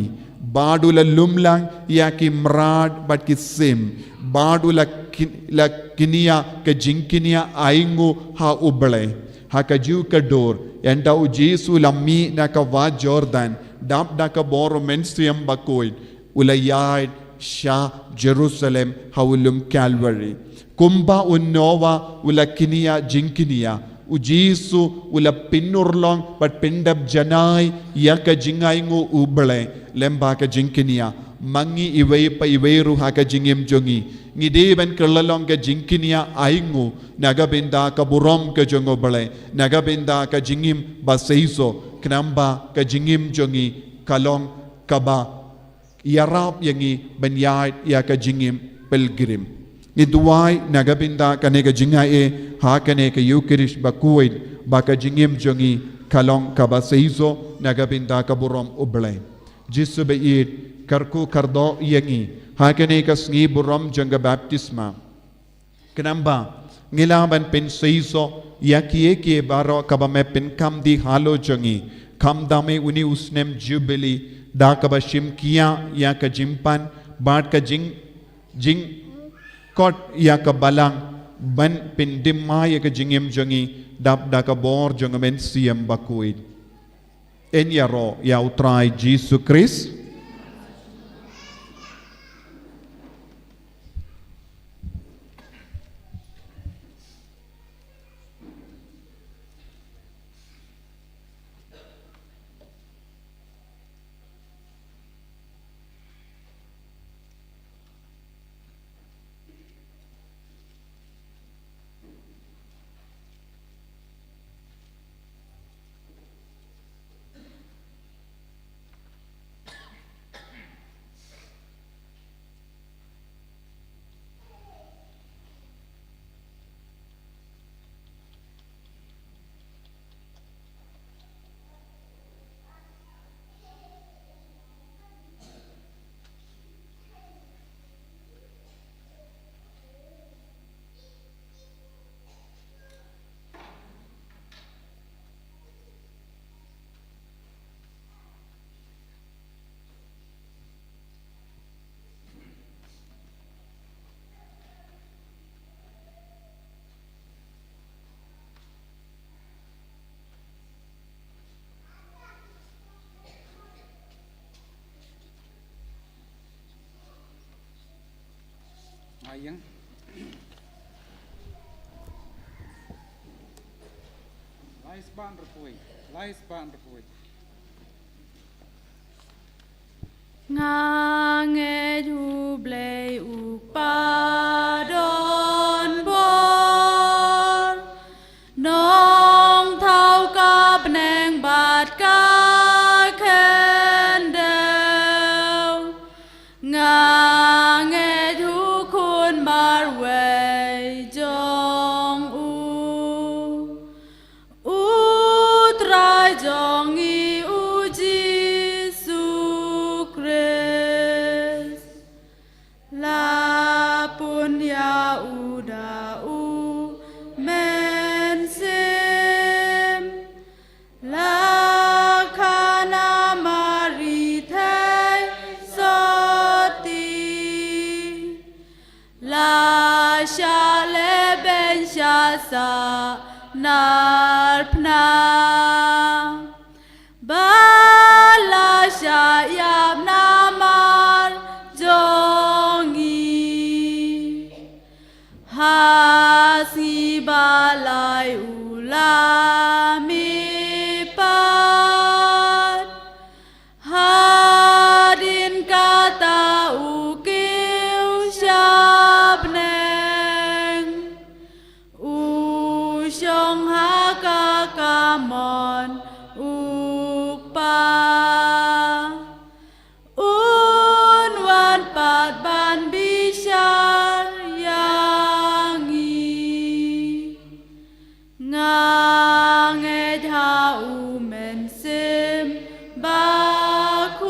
badula lumlang ya ki mrad bat ki sim badula kinia ka jingkinia aingu ha uble ha ka ju ka dor enda ujisu lami naka wa Jordan dap naka boro mensiam bakoid ulayad sha Jerusalem hawulum Calvary kumba unowa ula kinia jingkinia ujisu ula pinurlong pat pindab janai ya ka jingaingu uble lemba ka jingkinia mangi iweiru ha ka jingim jongi ngideban kerlalong ka jingkinia aingu nagabinda ka burom ka jongo bale nagabinda ka jingim baseiso knamba ka jingim jongi kalong kaba yarap yangi banyait ya ka jingim pilgrim Iduai nagabinda kaneka jingae ha kaneka Eucharist bakuid baka jingim jongi kalong kabaseizo nagabinda kaburom uble jisu beit karku kardo yangi ha kaneka sngi burom janga baptisma kenamba ngilaban penseizo yakie baro kabame penkam di halo jongi kam dame uni usnem jubilee da kabashim kia ya ka jimpan bat ka jing kot ya ka balang ban pindimma ya ka jingim jongi dap da ka bor jongamen siam bakuid en yaro ya utrai Jesus Christ bayang lais ban repoi ngange jublei upadon bor nong thau ka beneng bat ka kendel ngange ju kun mar wei jong u trai jong i u Giêsu Christ la pun ya uda u men sim la kana mari thai soti la sha le ben sha sa nar pna bala sha yam namar jongi hasi balai ulami pat hadin kata ukiu syabneng usyong haka kamon ukpa unwan pat ban bishar yangi ngange ha umen sim bakun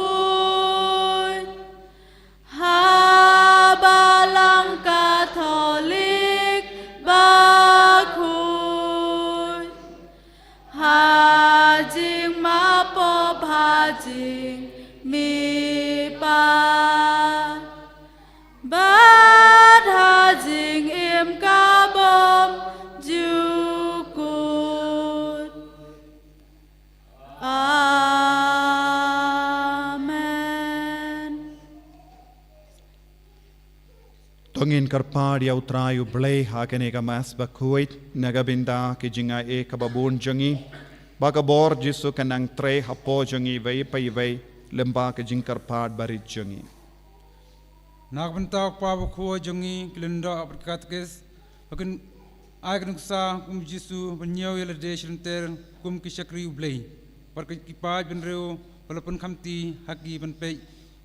habalang Katolik bakun hajing mapop hajing mi pa bad hajing im kabom jukut amen Tongin karpar ya utrayu blay hakene ka mas bakuit nagabinda ki jinga e kababun jangi bagabor jisu kanang tre hapo jangi vai pai vai lemba ka jing karpar barit jangi Nagbentak pabuko jongi kilenda berkatkes akan akan sa kum Jisu penyaw yela desinter kum kisakri ublay perkat kipaj benreo walaupun kamti haki benpe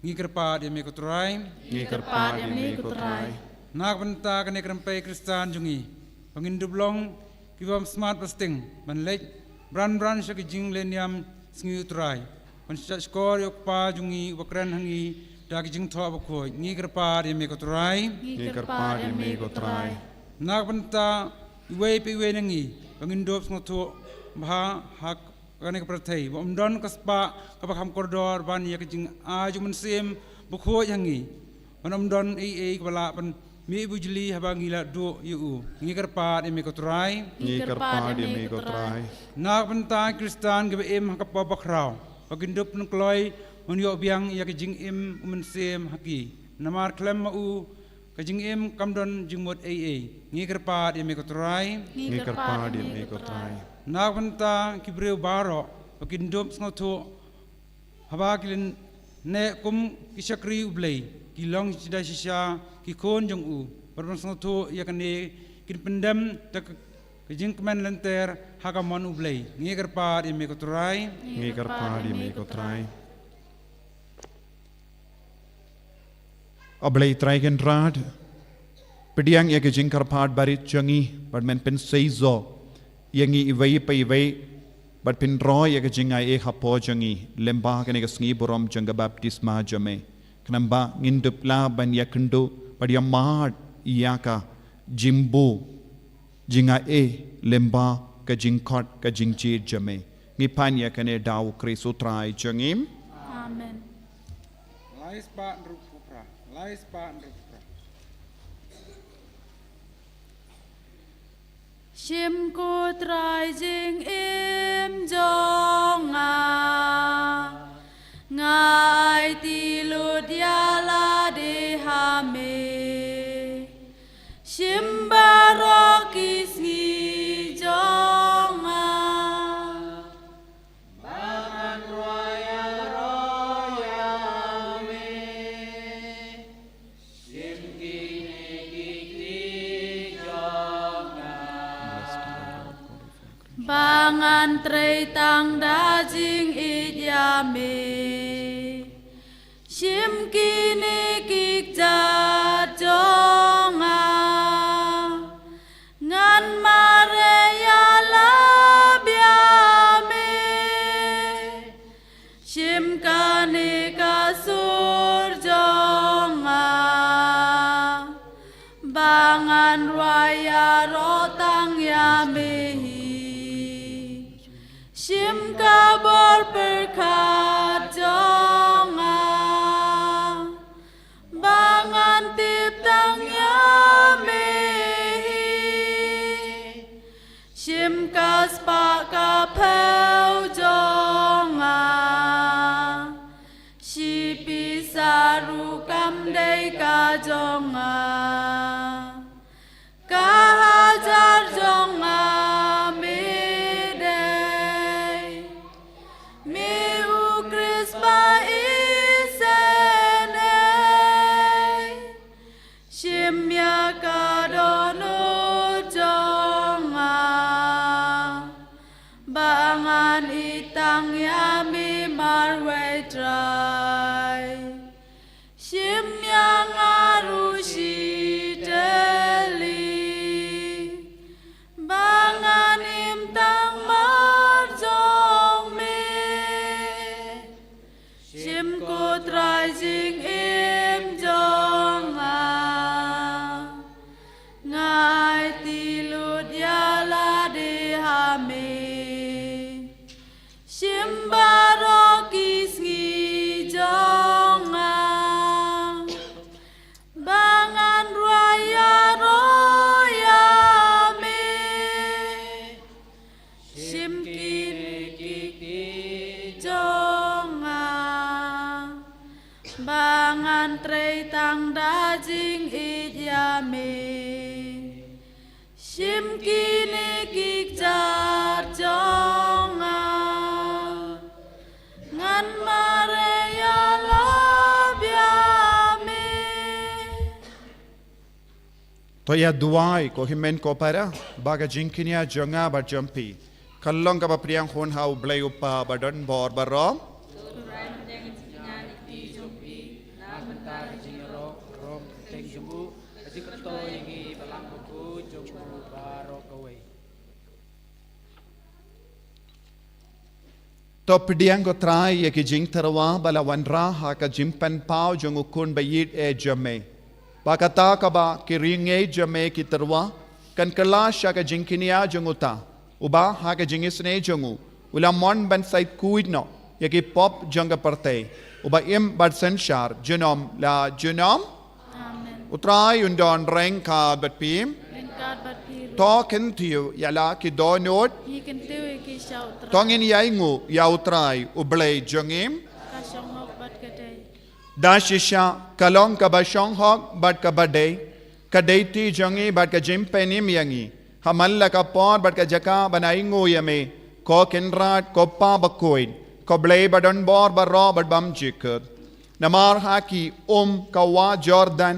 ngikerpat ya mekotrai ngi karpar ya me kotrai Nagbentak ne krempe Kristan jongi pengindublong kiwam smart pasting benlek bran syaki jing leniam singi utrai pensyat skor yok pa jongi wakran hangi dagi jing thoa bukoi ngi kerpat ya mekotrai ngi karpar ya me kotrai Nagbenta iwe pe iwe nangi pangindop ngoto bha hak kane prathai bomdon kaspa kapakam koridor ban ya kijing aju mensim bukho yangi manomdon ei kepala pan mi bujli habangila do yu ngi karpat eme kotrai ngi karpar ya me kotrai Nagbenta Kristan gebe em hakapa bakrau pagindop nkloi onyo biang ya kijing em mensim haki namar klem mau kajing em kamdon jingmot ngi kerpat ya mekotrai ngi karpar ya me kotrai Nagbenta kibreu baro pakindop sngoto habakilin ne kum kisakri ublay kilong sida sisa kikon jong u parban sngoto yakane kin pendam tak kajing kemen lenter hakamon ublay ngi kerpat ya mekotrai ngi karpar ya me kotrai Ablay traigen rad pediang ya ke jing karpar barit jangi but men pen seizo yangi iwai pa iwai but pin roy ya ke jinga e hapo jangi lemba kene ke sngi borom janga baptisma jame knamba ngindup la ban yakundu padia mad iyaka jimbu jinga e lemba ka jingkot ka jingchi jame ngi pan ya kene daw kristo trai jangim amen Lais pa nrupra Shim ko trai jing im jong ngai ti lut ya la de ha me Shimbaro kisngi jonga Bangan roya roya me Sim kini kikli jonga Bangan treitang dajing idyame Shim kini kikjat jonga Ngan mareya labyame Shim kani kasur jonga Bangan raya rotang yamehi Shim kabor berkat jonga Bangan tiptang yamehi Shim kaspa kapau jonga Shipi saru kamdei ka jonga Kahajar jonga midei Miu krispa isenei Shimya kadonu jonga Bangan itang yami marway dry Shimya ngarushi deli Bangan imtang marjong me Shim kutrai jing im jonga Ngai tilut yala dihame Shim baro kisngi jonga Bangan raya roya me Shim kini kiki jonga Bangan treitang dajing idyame Shim kini kikjar jonga Ngan mareya labyame Toya duai ko himen ko para baga jinkinia jonga ba jumpi kallong ka ba priyang hun hau blay upa badon bor barom Bentar jingrok rom teng jumbu Aji keto ingi balang buku jumbu baro kawe to pidiang ko trai ye ki jing tarwa bala wanra ha ka jimpan pau jong ukun bayit e jame bakata ka ba ki ringe jame ki tarwa kan kala sha ka jingkinia jong uta uba ha ka jingisne jongu ulam mon ban sait kuidno ye ki pop jonga parte uba im bad senshar junom la junom Amen utrai undon reng ka bat pim Lingkad bat piru to ken tiu yala ki do not Hikin tiwi ki syautra tongin yaingu ya utrai ublay jongim Kasyong hok bat kadai dashisha kalong ka ba shong hok bat ka badai kadaiti jongi bat ka jimpenim yangi hamalla ka por bat ka jaka banaingu yame ko kenrat ko pa bakoin ko blay badon bor barro bat bam jikut namar haki ka wa jordan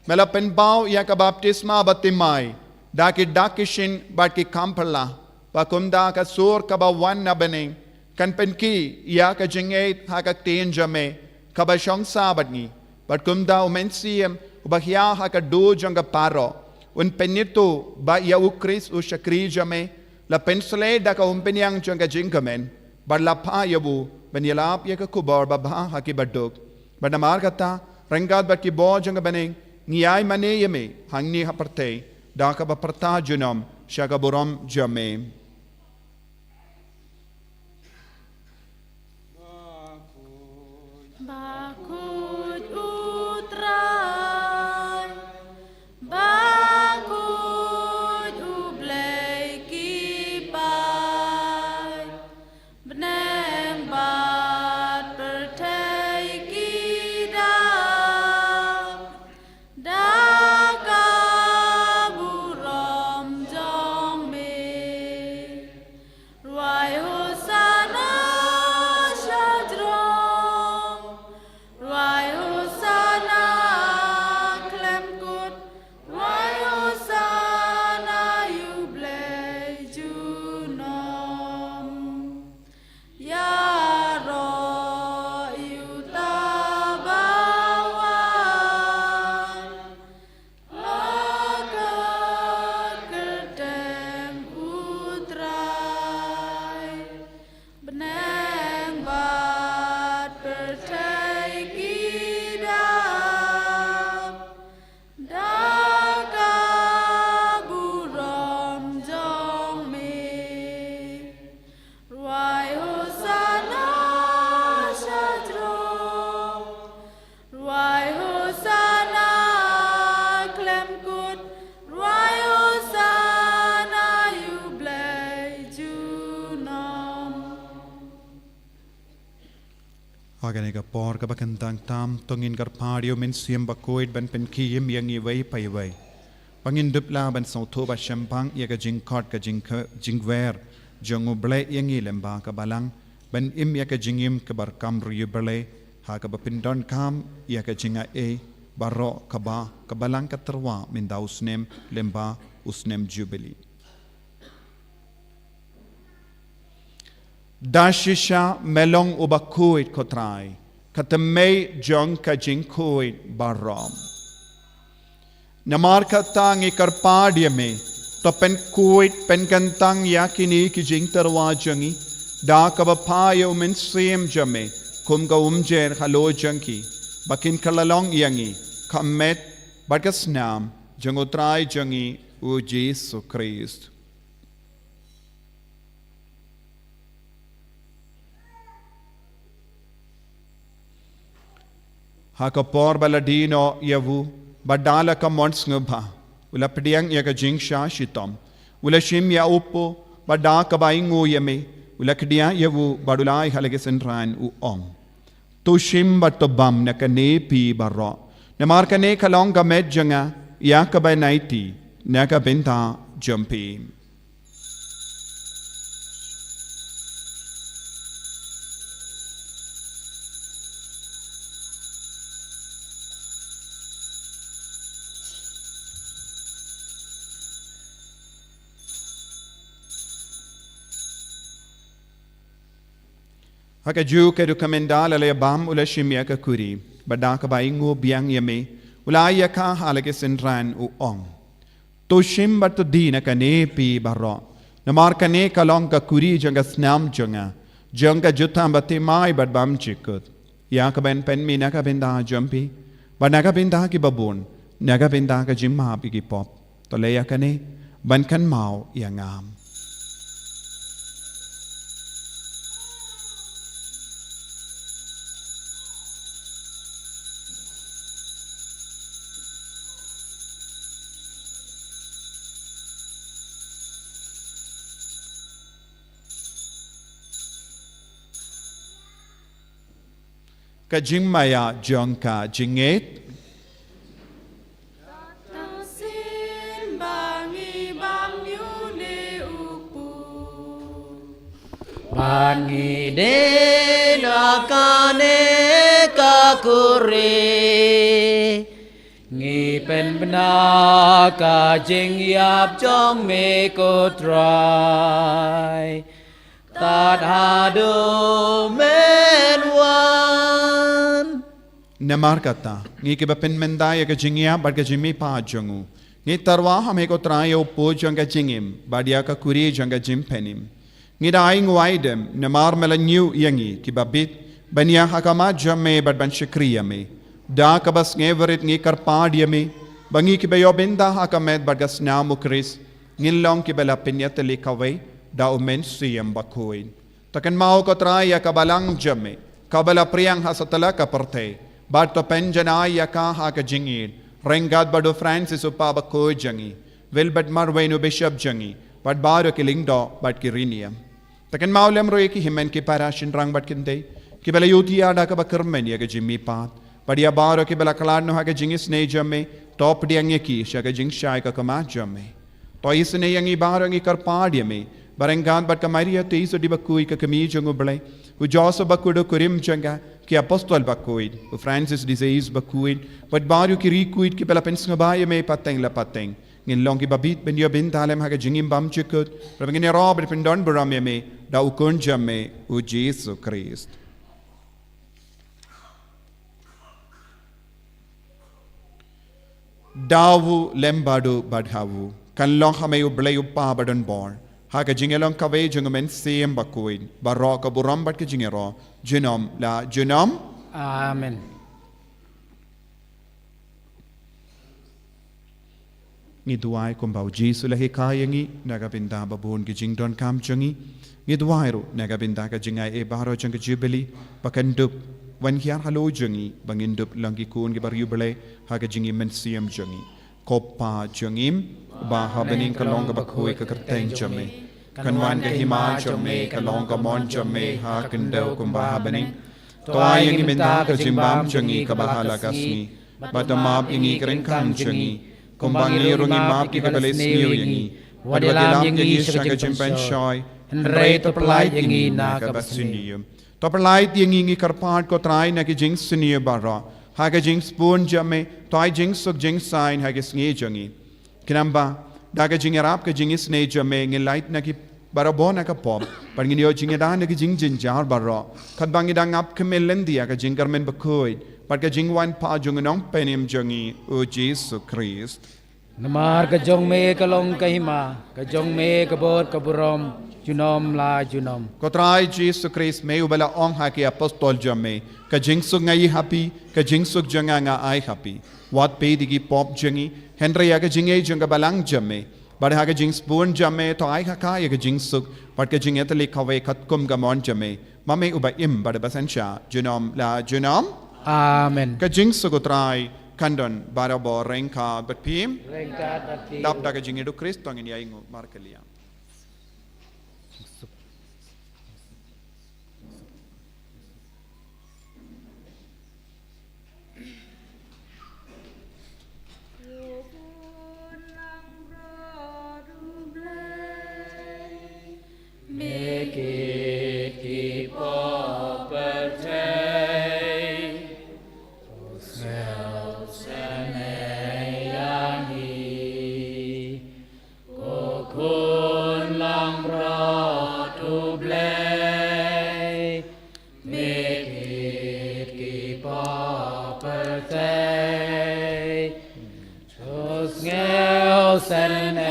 melapen bau ya ka baptisma batimai daki dakishin bat ki kampala pakumda ka sur ka ba wan na bening kan penki ya ka jingait ha ka tin jame ka ba shong sabat ni bat kumda umensiem ubahya ha ka do jonga paro un penito ba ya ukris u shakri jame la pensle da ka umpenyang jonga jingamen bar la pa yabu benyalap ya ka kubar ba ha ha ki baduk banamar kata renggat bat ki bo jonga bening ngiyai mane yeme hangni ha parte da ka ba parta junam shaga buram jame Bakut utrai Bakut ublay kipai Beneng bat pertai kidam Daka Hagan ka por ka bakantang tam tongin kar padio men siam bakoid ban pen kiyem yang i wei pai wei. Pangin dup la ban sau tho ba shampang ya ka jing kot ka jing ver jongu ble yang i lemba ka balang ban im ya ka jingim ka bar kam ru ble ha ka bapindon kam ya ka jinga e baro ka ba ka balang ka terwa min da usnem lemba usnem jubilee. Dashisha melong ubakuit kotrai katamay jong ka jingkuit barom. Namar katang ikarpadya me to pen kuit pen kantang yakini ki jing tarwa jangi da kabapayo men siem jame kum ka umjer halo jangi bakin kalalong yangi kamet bagasnam jangutrai jangi u Jesu Christ. Hakapor baladino yavu badala ka mons ngubha ula pediang ya ka jingsha shitom ula shim ya upo bada ka baingu yame ula kdia yavu badulai halage senran u ong tu shim batobam na ka ne pi barro na mar ka ne kalong ka medjanga ya ka ba naiti na ka benta jumpi. Haka ju ke rekomendal ale bam ula shimya ka kuri bada ka baingu biang yame ula ya ka halage senran u ong to shim bat dina ka ne pi barro namar ka ne kalong ka kuri janga snam janga jutam bate mai bad bam chikut ya ka ben pen mi na ka benda jumpi bana ka benda ki babun na ka benda ka jimma pi ki pop to le ya ka ne ban kan mau ya ngam. Ka jingmaya jongka jinget Bangi de lakane kakure ngi pen bena ka jing yap jong me ko try tad hado men wan namar kata ngi ke bapen mendaya ka jingya bad ka jimi pa jongu ngi tarwa hame ko trayo po jonga jingim badia ka kuri jonga jim penim ngi daing waidem namar melanyu yangi ki babit banya hakama jamme bad ban shikriya me da ka bas ngeverit ngi karpadia me bangi ki bayo benda hakamet bad gas namu kris ngilong ki bela pinyat li kawai da umen siyam bakuin takan mau ko traya ka balang jamme kabala priyang hasatala ka parte bad to penjanaya ka ha ka jingil rengad bado Francis upaba ko jangi vil bad marwenu bishop jangi bad baro ki lingdo bad ki riniam takan maulem roye ki himen ki parashin rang bad kinde ki bela yutia da ka bakermen ya ka jimmi pat padia baro ki bela kalano ha ka jingis ne jamme top diang ye ki sha ka jing shai ka kama jamme to isne yangi baro ngi kar padia me barenggan bad ka maria te iso di bakui ka kami jongo ble u joso bakudo kurim janga ki apostol bakuid u Francis disease bakuid bad baro ki rikuid ki bela pensnga baye me pateng la pateng ngin long ki babit ben yo bin dalem ha ka jingim bam chikut rabengin robert pendon buram me da u kon jamme u Jesu Christ. Dawu lembadu badhawu kan long hame u blay u pa badon bor ha ka jingelong kawe jungumen siem bakuin baro ka buram bad ka jingero junom la junom Amen. Ngi duai kum bau Jesu la hikayangi naga binda babun ki jingdon kam jangi ngi duai ro naga binda ka jingai e baro jang jubilee bakandup wan hiar halo jangi bangindup langki kun ki bar jubilee ha ka jingi men siem jangi koppa jangim ba habening kalong ka bakhoi ka kerteng jamme kanwan ka hima jamme kalong ka mon jamme ha kendo kum ba habening Toa yang minta ke jimbam jengi ke bahala kasngi. Bata maaf ingi kerengkang jengi. Kumbangi rungi maaf ki kebelis niu yengi. Wadilam yengi syaka jimpan shoy. Henry to perlait yengi na ke basinium. To perlait yengi karpat ko try na ki jing siniu bara. Haga jing spoon jame. Toy jing suk jing sign haga sngi jengi. Kinamba. Daga jing arap ke jing isne jame ngilait na ki barabona ka pop par ngi yo jing da na ki jing jin jar baro khat bangi da ngap ke melendi ka jing karmen bakoi par ka jing wan pa jung nong penim jongi o Jesus Christ Namar ka jong me ka long ka hima ka jong me ka bot ka burom junom la junom ko trai Jesus Christ me ubala ong ha ki apostol jame ka jing suk ngai happy ka jing suk janga nga ai happy wat pe digi pop jongi Henry ya ka jing e janga balang jame Bar haga jing spoon jame to ai kaka ya jing suk par ke jing etali khawe khat kum ga mon jame mame uba im bar basansha junom la junom Amen ka jing suk utrai kandon barabo renka batpim Rengkat ati dap daga jing edu kristo ngin yaingu markelia Make it keep up a day. Smells and ayani. Kokun lang brought to play. Make it keep up a day. Smells and ayani.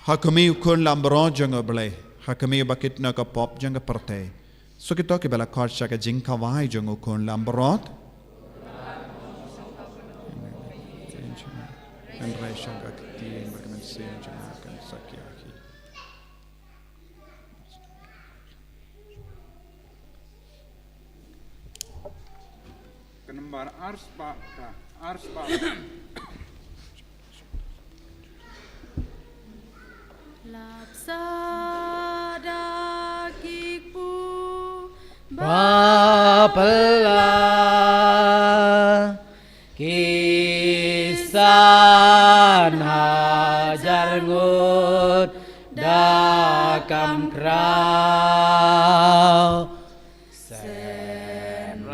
Hakami ukun lambro janga bale hakami bakit na ka pop janga parte so kito ke bala kharsha ka jing khawai janga ukun lambrot and raisha ka ti bagaman se janga kan sakya ki Kenembar arsba Lapsada kikpu Bapala Kisan hajar ngut dakam krau Senran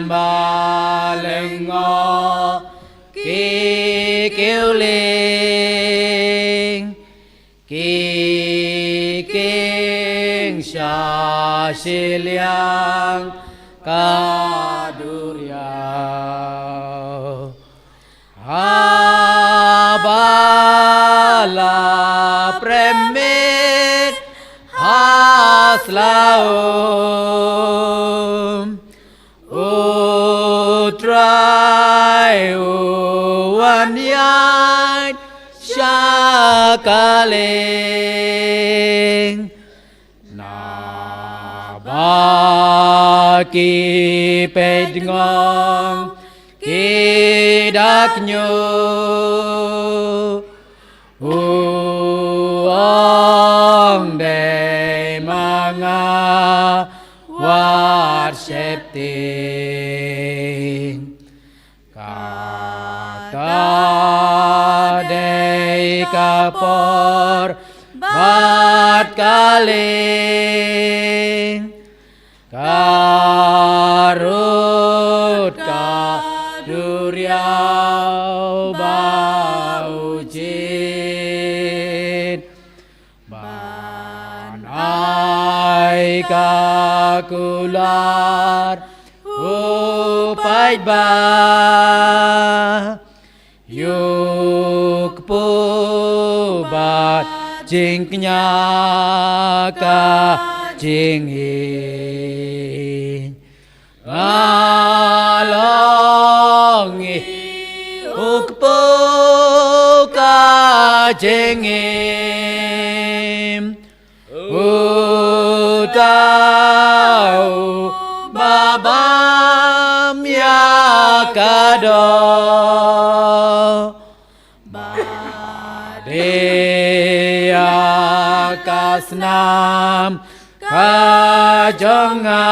balengo kikiuling Kiking syasiliang kaduriau Abala premit haslaum Utrai uwanyat syakaling Nabaki pedngong kidaknyo Uong de mga warsepting Kakadei kapor bat kaling Karut kaduriau baujin Banai ka kular upai ba yuk pu ba jing nya ka jing hi ngalong uk pu ka jing hi utau babam ya kado badea kasnam kajonga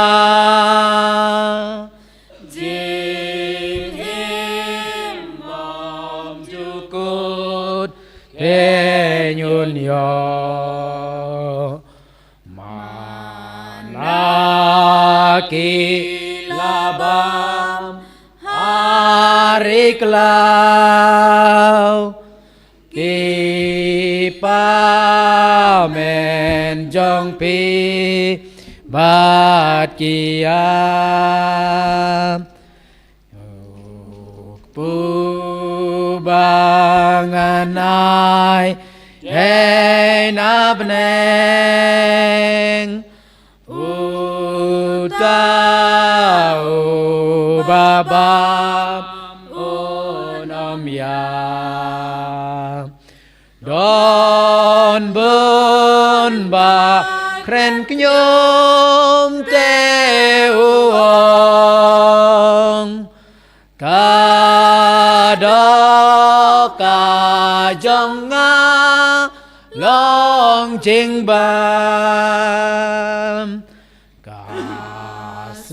jing mom jukut denyun yo Aki labam hari kelau ki pamen jong pi bat kiam pu banganai na beneng Utau babam onom ya Don bun ba kren knyom te uong Kadok kajong nga long jing bam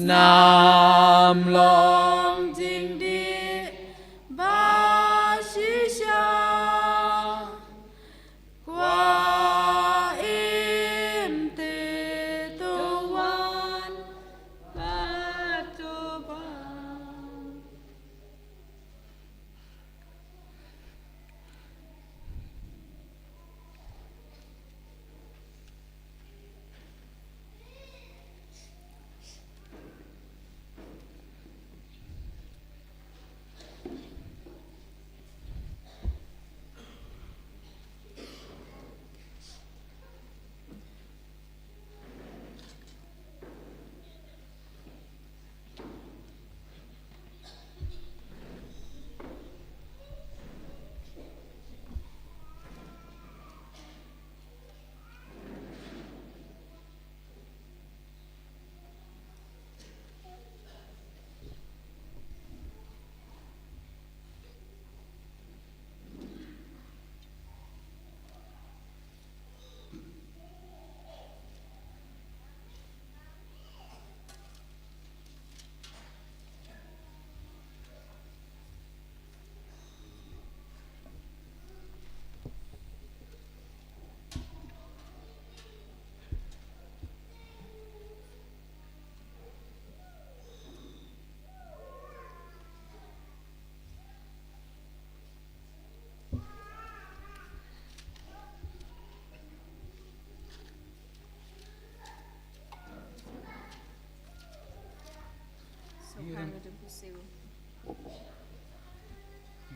Nam long jing di ba shi sha kwa im te tu wan ba tu ba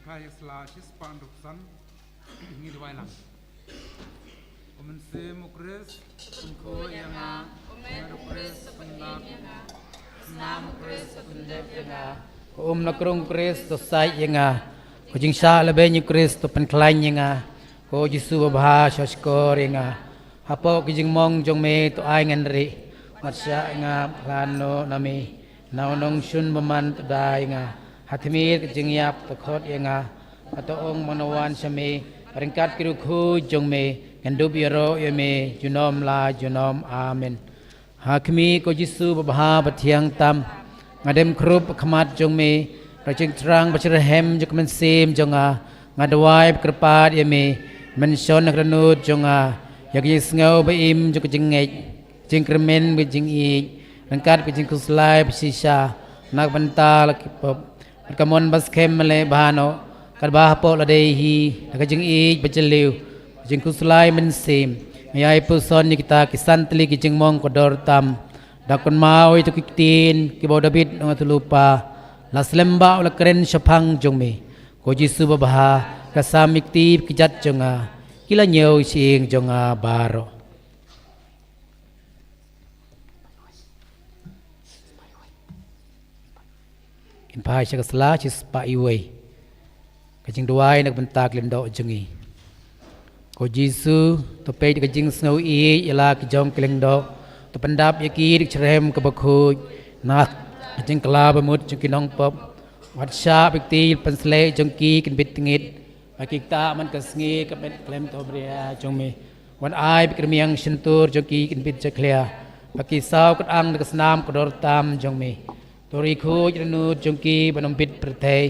Kaya slash span ruksan ini dua lang. Omen se mukres unko yang a mukres pendap nam mukres pendap yang a nakrung kris to sai yang a kujing sha lebe nyu kris to pen klain yang a ko jisu babha shoskor yang a hapo kujing mong jong me to ai ngan ri matsya yang a lano nami naunong shun baman to dai yang a Hatimir kejing yap tekot yang atau ong manawan sami ringkat kiru khu jong me ngandub yaro yame junom la junom amen hakmi ko jisu babha bathiang tam ngadem krup khamat jong me rajing terang bacrehem jok men sim jonga ngadwai kerpat yame menson nakranut jonga yagi sngau baim jok jingej jing kremen bijing i ringkat bijing kuslai bisisa nak bental kipop Kamon bas kem mele bahano karbah po ladehi nakajing i bajeliu jing kuslai men sim yai puson ni kita kisantli kijing mong kodor tam dakon mau itu kitin ki bawa David ngat lupa las lemba ula keren syapang jong me ko Jisu babaha kasamik tip kijat jonga kila nyau sing jonga baro in pai sya kasla cis pa iway kajing duai nak bentak lendo jongi ko Jisu to pe kajing snow i ila ki jong keleng do to pendap yaki dik cerem ke bakhuj nak kajing kala bamut jong kinong popวัดชาบิกตีปันสเลจงกีกันบิดงิดมากิกตามันกระสงีกับเป็นเคลมตัวเบียจงมีวันอายบิกระเมียงชินตูจงกีกันบิดจะเคลียมากิสาวกัดอังกัสนามกระโดดตามจงมีตัวรีคูจนูจงกีบนมบิดประเทศ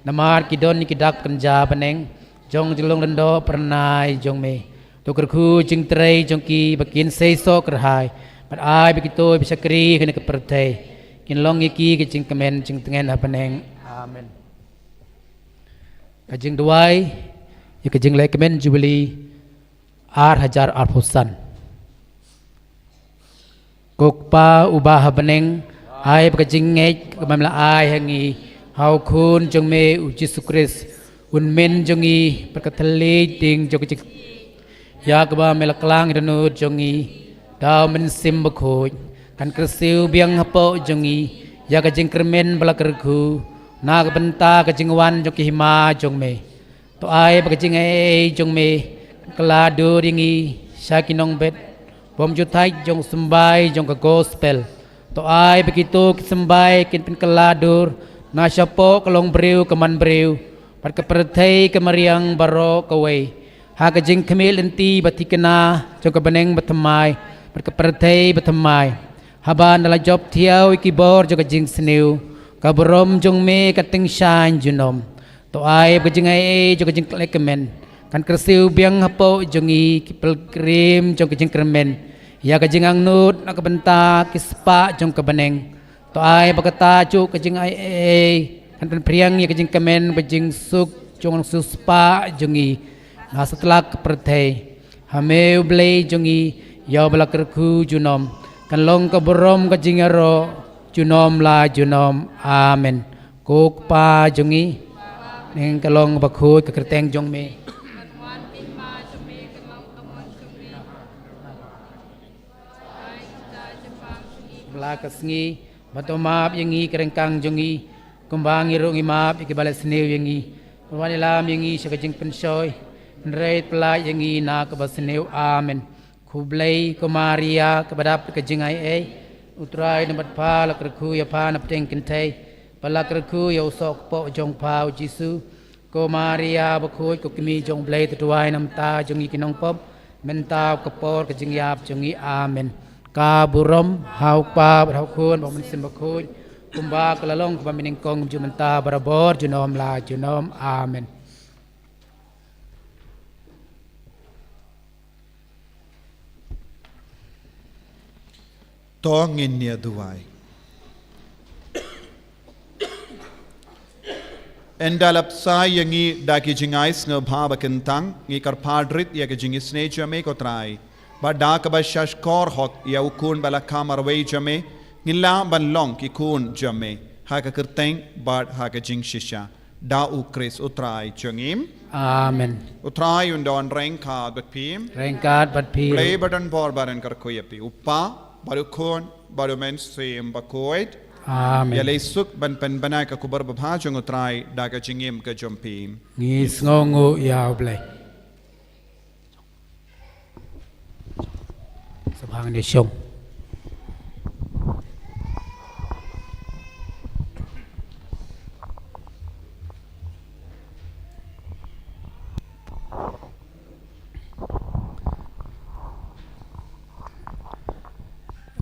นามาร์กิดอนกิดักกันจาบันเองจงลงดันโดประนายจงมีตัวกระคูจึงเตยจงกีบักินเซโซกระหายมันอายบิกตัวบิชกรีกันกับประเทศกินลงยีกีกันจึงกระเมนจึงเงนหับเองAmin. Kajing duai, ya kajing lekemen jubili ar hajar arpusan. Kokpa ubah beneng, ai kajing ngej kemamla ai hangi hau kun jong me uji sukris unmen jongi perkatali ting jong kajing ya keba melaklang danu jongi dau men sim bakoj kan kersiu biang hapo jongi ya kajing kermen balakerku nak benta kejingwan jong hima jong me to ai kejing ai jong me keladu ringi syakinong bet bom jutai jong sembai jong ke gospel to ai begitu sembai kin pen keladur na syapo kelong breu keman breu pat keperthai kemariang baro kawai ha kejing kemil enti batikena jong ke beneng batamai pat keperthai batamai haban dalam job tiau ikibor jong kejing seniu kaberom jong me kating shan junom to ai kejing ai jong kejing lekemen kan kersiu biang hapo jongi kipel krim jong kejing kremen ya kejing angnut nak benta kispa jong kebeneng to ai bakata cu kejing ai kan priang ya kejing kemen kejing suk jong suspa jongi na setelah keperthai hame blei jongi ya balakerku junom kan long kaberom kejing aro junom la junom amen kok pa jongi neng kalong bakhoy kekerteng jong me la kasngi batomap yangi kerengkang jongi kumbang irung imap ikibalas new yangi wanilam yangi sakajing pensoy nreit pla yangi na kabasnew amen kublai kumaria kabadap kajing ai utrai nambat pa la kerku ya pa na pteng kintai pala kerku ya usok po jong pa Jisu ko Maria bakhoy ko kimi jong blai tuai nam ta jong ikinong pop menta kapor kajing yap jong i amen ka burom hau pa hau kun bo min sim bakhoy kumba kalalong ko mining kong jumenta barabor junom la junom amen Tong in nia duai. Endalap sa yangi daki jingais nga bhaba kentang ngi karpadrit ya ke jingis ne jame ko trai. Ba dak ba shash kor hok ya ukun bala kamar wei jame ngila ban long ki kun jame ha ka kerteng ba ha ka jing shisha da u kris utrai chungim amen utrai undon rengka bat pim rengkat bat pim play button bor baran kar koyapi uppa baru kon baru mainstream bakoid amen ya leisuk ban pen banai ka kubar babha jong utrai da ka jingim ka jompim ngis ngongu ya blai sabang de shong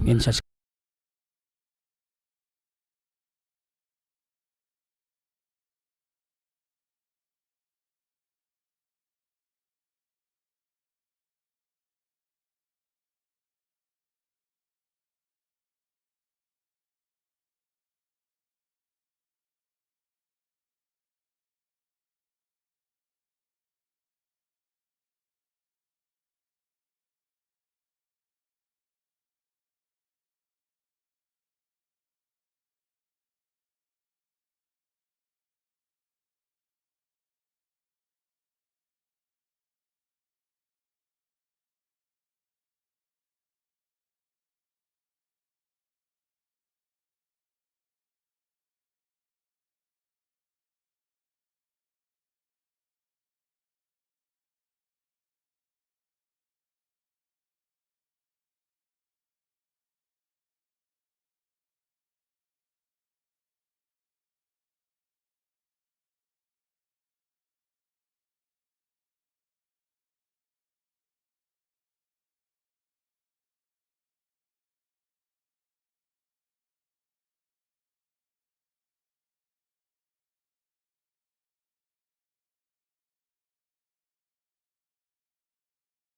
ngin sas